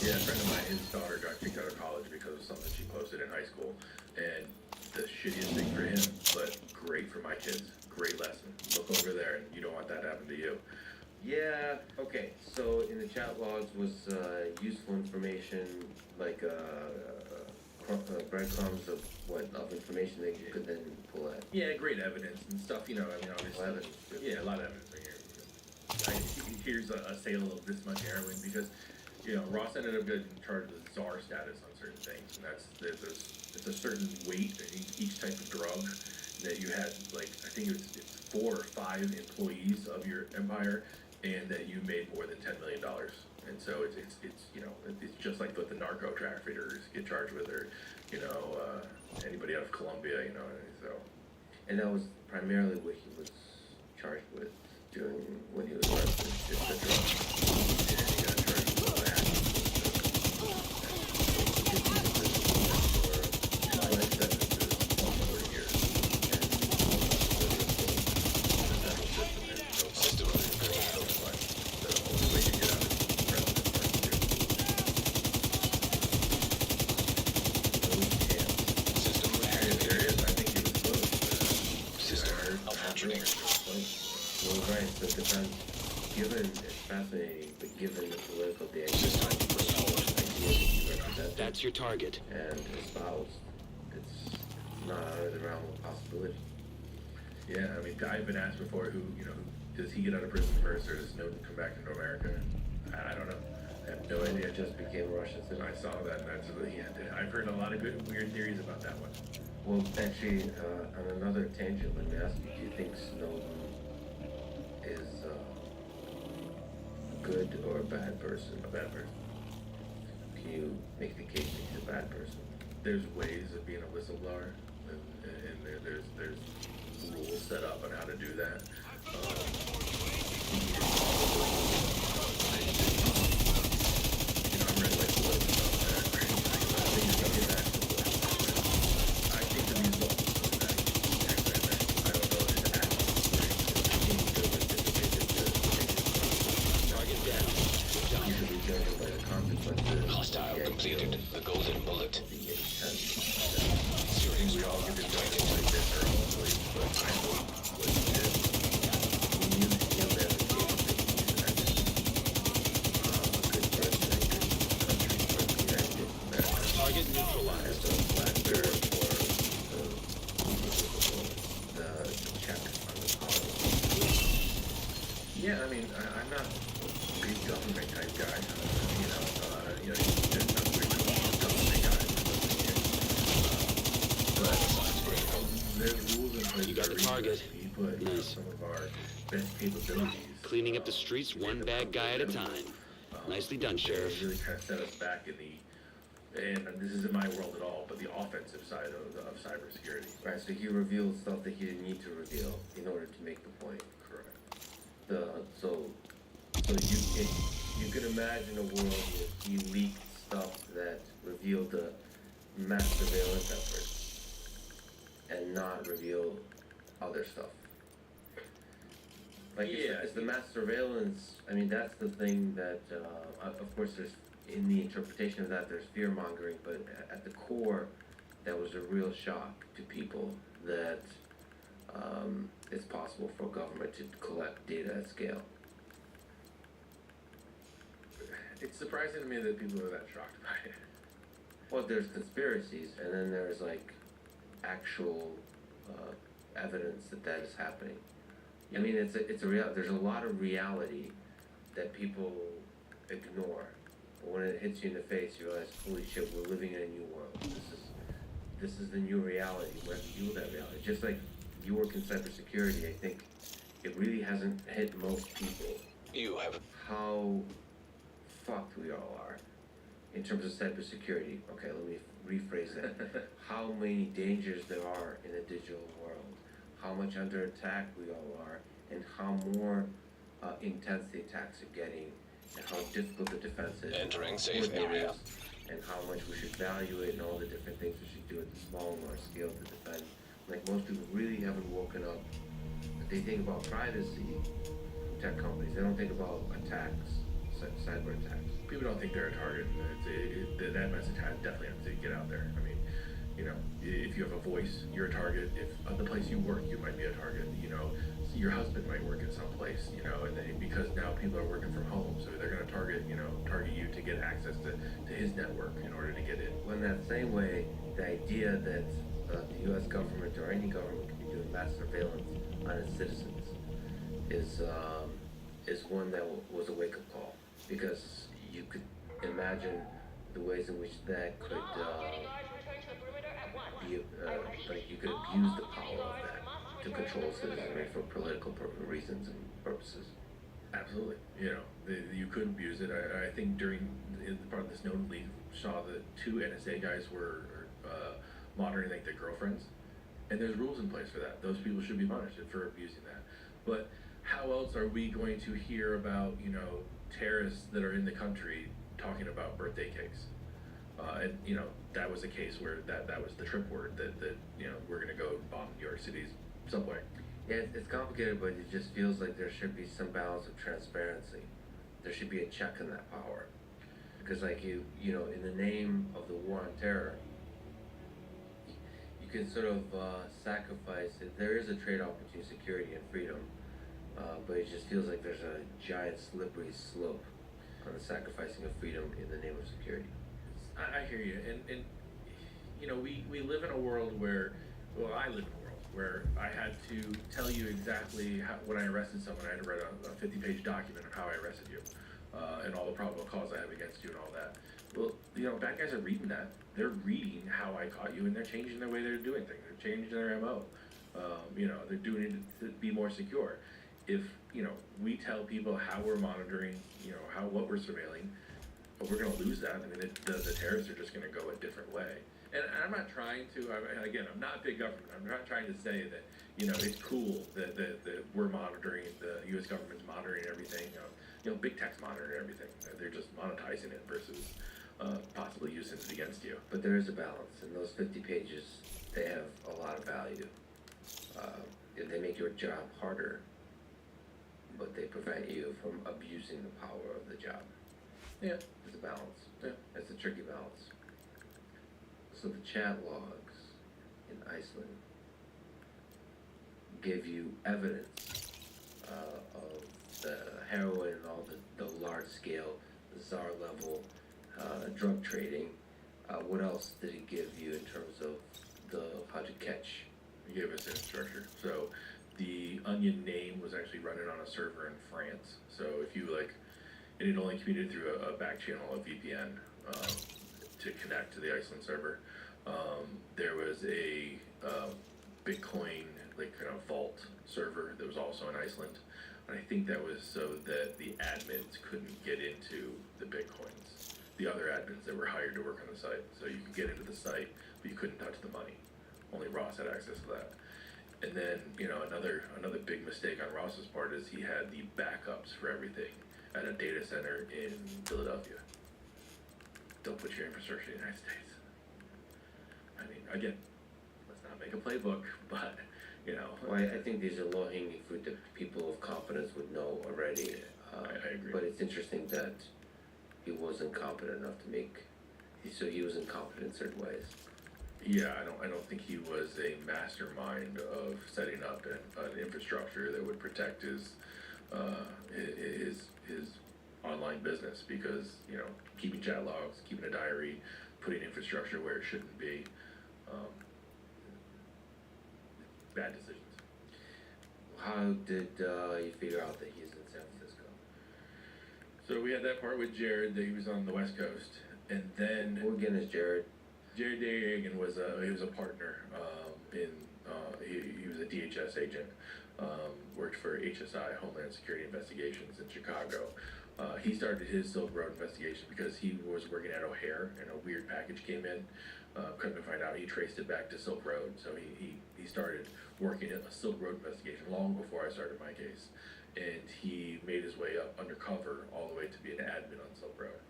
Yeah, a friend of mine, his daughter got kicked out of college because of something she posted in high school, and the shittiest thing for him, but great for my kids. Great lesson. Look over there, and you don't want that to happen to you. Yeah, okay, so in the chat logs was useful information, like breadcrumbs of information they could then pull at. Yeah, great evidence and stuff, you know, I mean, obviously. Evidence. Yeah, a lot of evidence right here. Here's a sale of this much heroin because, you know, Ross ended up getting charged with czar status on certain things, and it's a certain weight in each type of drug that you had, like, I think it's 4 or 5 employees of your empire, and that you made more than $10 million. And so it's you know, it's just like what the narco traffickers get charged with, or, you know, anybody out of Colombia, you know, so. And that was primarily what he was charged with doing when he was arrested, just the drugs. And he got charged with that. Given, it's fascinating, but given the political idea That's your target. And espoused, it's not out of the realm of possibility. Yeah, I mean, I've been asked before, who, you know, does he get out of prison first, or does Snowden come back into America? I don't know. I have no idea. Just became a Russian citizen. I saw that, and that's what he had. I've heard a lot of good, weird theories about that one. Well, actually, on another tangent, let me ask you, do you think Snowden is a good or a bad person? A bad person. Can you make the case that he's a bad person? There's ways of being a whistleblower, and there's rules set up on how to do that. You know, I'm ready to look about that. I think the result of that, I don't know if it's Target down. Good job. You should be judged by the consequences. Hostile completed. The golden bullet. we all get to judge it like this our own ways, but I hope what he did, we knew that he was a good president, good country, but he acted that Target neutralized. as a black bear for the check on the collar. Yeah, I mean, I'm not a big government type guy, you know, there's not very cool government guys. But there's rules in place. You got the target. We put Nice. some of our best capabilities. Cleaning up the streets one bad guy at a time. Nicely done, Sheriff. Really kind of set us back in and this isn't my world at all, but the offensive side of cybersecurity. Right, so he revealed stuff that he didn't need to reveal in order to make the point. Correct. So you can imagine a world where he leaked stuff that revealed the mass surveillance efforts and not reveal other stuff. Like, Yeah, it's the mass surveillance, I mean, that's the thing that, of course, there's, in the interpretation of that, there's fear mongering, but at the core, that was a real shock to people that it's possible for government to collect data at scale. It's surprising to me that people are that shocked by it. Well, there's conspiracies, and then there's like actual evidence that is happening. I mean, it's a real. There's a lot of reality that people ignore, but when it hits you in the face, you realize, holy shit, we're living in a new world. This is the new reality. We have to deal with that reality. Just like you work in cybersecurity, I think it really hasn't hit most people. You have How fucked we all are in terms of cybersecurity. Okay, let me rephrase that. How many dangers there are in the digital world, how much under attack we all are, and how more intense the attacks are getting, and how difficult the defense is, Entering how safe important it area. is, and how much we should value it, and all the different things we should do at the small and large scale to defend. Like, most people really haven't woken up They think about privacy from tech companies. They don't think about attacks, cyber attacks. People don't think they're a target. That message definitely has to get out there. I mean, you know, if you have a voice, you're a target. If at the place you work, you might be a target. You know, your husband might work at some place. You know, and because now people are working from home, so they're going to target you to get access to his network in order to get in. Well, in that same way, the idea that the U.S. government or any government can be doing mass surveillance on its citizens is one that was a wake-up call, because you could imagine the ways in which that could like you could abuse the power of that to control citizenry for political reasons and purposes. Absolutely. You know, you could abuse it. I think during part of this notably saw that 2 NSA guys were monitoring like their girlfriends, and there's rules in place for that. Those people should be punished for abusing that. But how else are we going to hear about, you know, terrorists that are in the country talking about birthday cakes? And you know, that was a case where that was the trip word that you know, we're gonna go bomb New York City's subway. Yeah, it's complicated, but it just feels like there should be some balance of transparency. There should be a check on that power, because like you know, in the name of the war on terror, you can sort of sacrifice it. There is a trade-off between security and freedom, but it just feels like there's a giant slippery slope on the sacrificing of freedom in the name of security. I hear you, and you know, we live in a world where, well, I live in a world where I had to tell you exactly how, when I arrested someone, I had to write a 50-page document of how I arrested you, and all the probable cause I have against you and all that. Well, you know, bad guys are reading that. They're reading how I caught you, and they're changing the way they're doing things. They're changing their MO. You know, they're doing it to be more secure. If, you know, we tell people how we're monitoring, you know, what we're surveilling, we're going to lose that. I mean, the terrorists are just going to go a different way. And I'm not trying to, again, I'm not big government. I'm not trying to say that, you know, it's cool that we're monitoring, the U.S. government's monitoring everything. You know, big tech's monitoring everything. They're just monetizing it versus possibly using it against you. But there is a balance, and those 50 pages, they have a lot of value. They make your job harder, but they prevent you from abusing the power of the job. Yeah. It's a balance. Yeah. It's a tricky balance. So the chat logs in Iceland give you evidence of the heroin and all the large-scale, czar-level drug trading. What else did it give you in terms of how to catch? It gave us infrastructure. So the Onion name was actually running on a server in France. So if you it had only communicated through a back channel of VPN to connect to the Iceland server. There was a Bitcoin vault server that was also in Iceland, and I think that was so that the admins couldn't get into the Bitcoins, the other admins that were hired to work on the site. So you could get into the site, but you couldn't touch the money. Only Ross had access to that. And then, you know, another big mistake on Ross's part is he had the backups for everything at a data center in Philadelphia. Don't put your infrastructure in the United States. I mean, again, let's not make a playbook, but, you know. Well, I think these are low-hanging fruit that people of competence would know already. I agree. But it's interesting that he wasn't competent enough to make. So he was incompetent in certain ways. Yeah, I don't think he was a mastermind of setting up an infrastructure that would protect his online business, because, you know, keeping chat logs, keeping a diary, putting infrastructure where it shouldn't be, bad decisions. How did you figure out that he's in San Francisco? So we had that part with Jared, that he was on the West Coast, and then... Who again is Jared? Jared Dagan was a partner he was a DHS agent, worked for HSI, Homeland Security Investigations in Chicago. He started his Silk Road investigation because he was working at O'Hare and a weird package came in. Couldn't find out. He traced it back to Silk Road, so he started working a Silk Road investigation long before I started my case, and he made his way up undercover all the way to be an admin on Silk Road.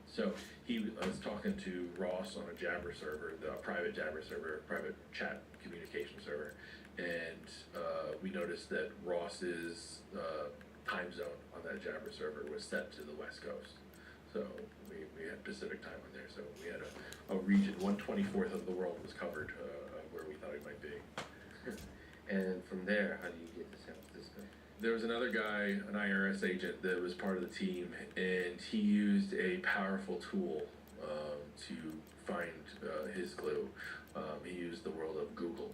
So he was talking to Ross on a Jabber server, the private Jabber server, private chat communication server, and we noticed that Ross's time zone on that Jabber server was set to the West Coast. So we had Pacific time on there. So we had a region, 1/24th of the world was covered where we thought it might be. And from there, how do you get to San Francisco? There was another guy, an IRS agent, that was part of the team, and he used a powerful tool to find his clue. He used the world of Google.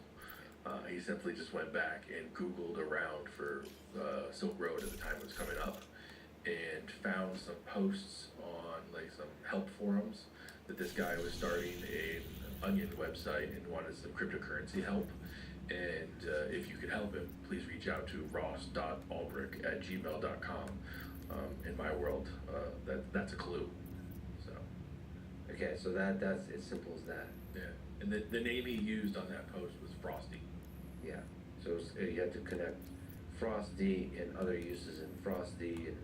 He simply just went back and Googled around for Silk Road at the time it was coming up, and found some posts on like some help forums that this guy was starting an Onion website and wanted some cryptocurrency help. And if you could help him, please reach out to ross.ulbrich@gmail.com. In my world, that's a clue. So. Okay, so that's as simple as that. Yeah, and the name he used on that post was Frosty. Yeah, so you had to connect Frosty and other uses in Frosty, and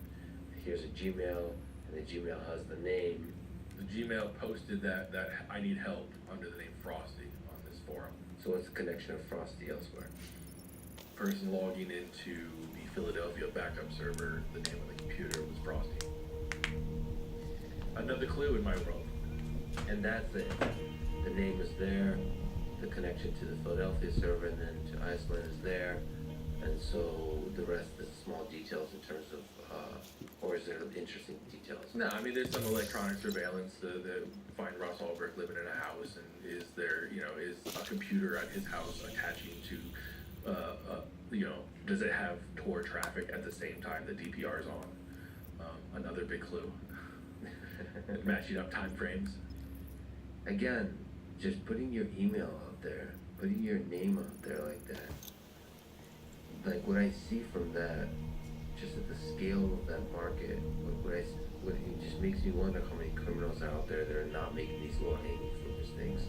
here's a Gmail, and the Gmail has the name. The Gmail posted that I need help under the name Frosty on this forum. So what's the connection of Frosty elsewhere? Person logging into the Philadelphia backup server, the name of the computer was Frosty. Another clue in my world. And that's it. The name is there, the connection to the Philadelphia server and then to Iceland is there, and so the rest is small details in terms of, or is there interesting details? No, I mean there's some electronic surveillance that find Ross Ulbrich living in a house, and is there, is a computer at his house attaching to, does it have Tor traffic at the same time the DPR is on? Another big clue. Matching up time frames. Again, just putting your email out there, putting your name out there like that. Like what I see from that, just at the scale of that market, what it just makes me wonder how many criminals are out there that are not making these low-hanging fruit things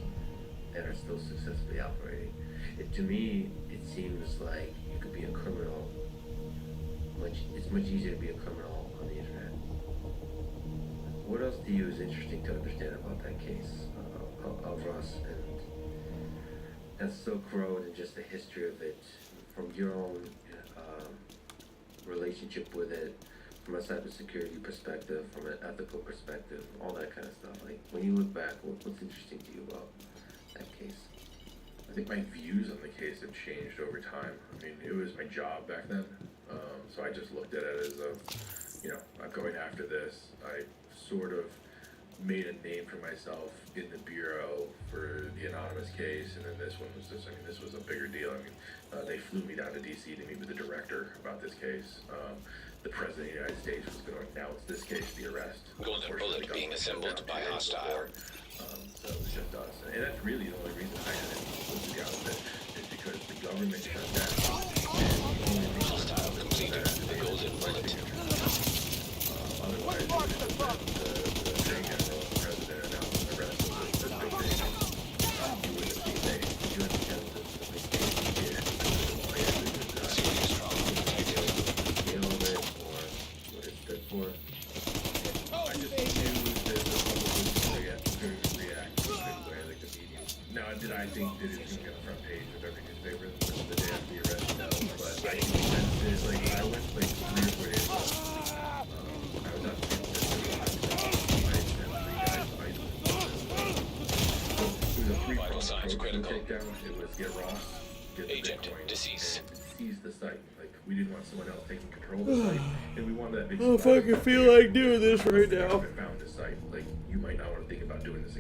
and are still successfully operating. To me, it seems like you could be a criminal. It's much easier to be a criminal on the internet. What else to you is interesting to understand about that case of Ross and Silk Road and just the history of it from your own relationship with it, from a cybersecurity perspective, from an ethical perspective, all that kind of stuff. Like when you look back, what's interesting to you about that case? I think my views on the case have changed over time. I mean, it was my job back then, so I just looked at it as I'm going after this. I sort of made a name for myself in the bureau for the anonymous case, and then this one was just, this was a bigger deal. They flew me down to DC to meet with the director about this case. The president of the United States was going to announce this case, the arrest. Golden bullet being assembled by hostile. So it was just us. And that's really the only reason I had any publicity out of it, is because the government shut down. Hostile completed the golden bullet. Otherwise, it would have been the attorney general, the president announcing the arrest of the big thing. You wouldn't have seen that. You understand the big thing he did. Serious trauma. Scale of it, or what it stood for. I just knew that the public would react quickly, like the media. Now, did I think that it was going to get on the front page of every newspaper the day after the arrest? No, but I think that I went 3 or 4 days ago. I was out to San Francisco. I sent 3 guys to Iceland. So it was a 3-pronged approach to take down. It was get Ross, get the Agent, Bitcoin, deceased. and seize the site. Like, we didn't want someone else taking control of the site, and we wanted that big. I fucking feel like doing this right now. Found this site. Like, you might not want to think about doing this again.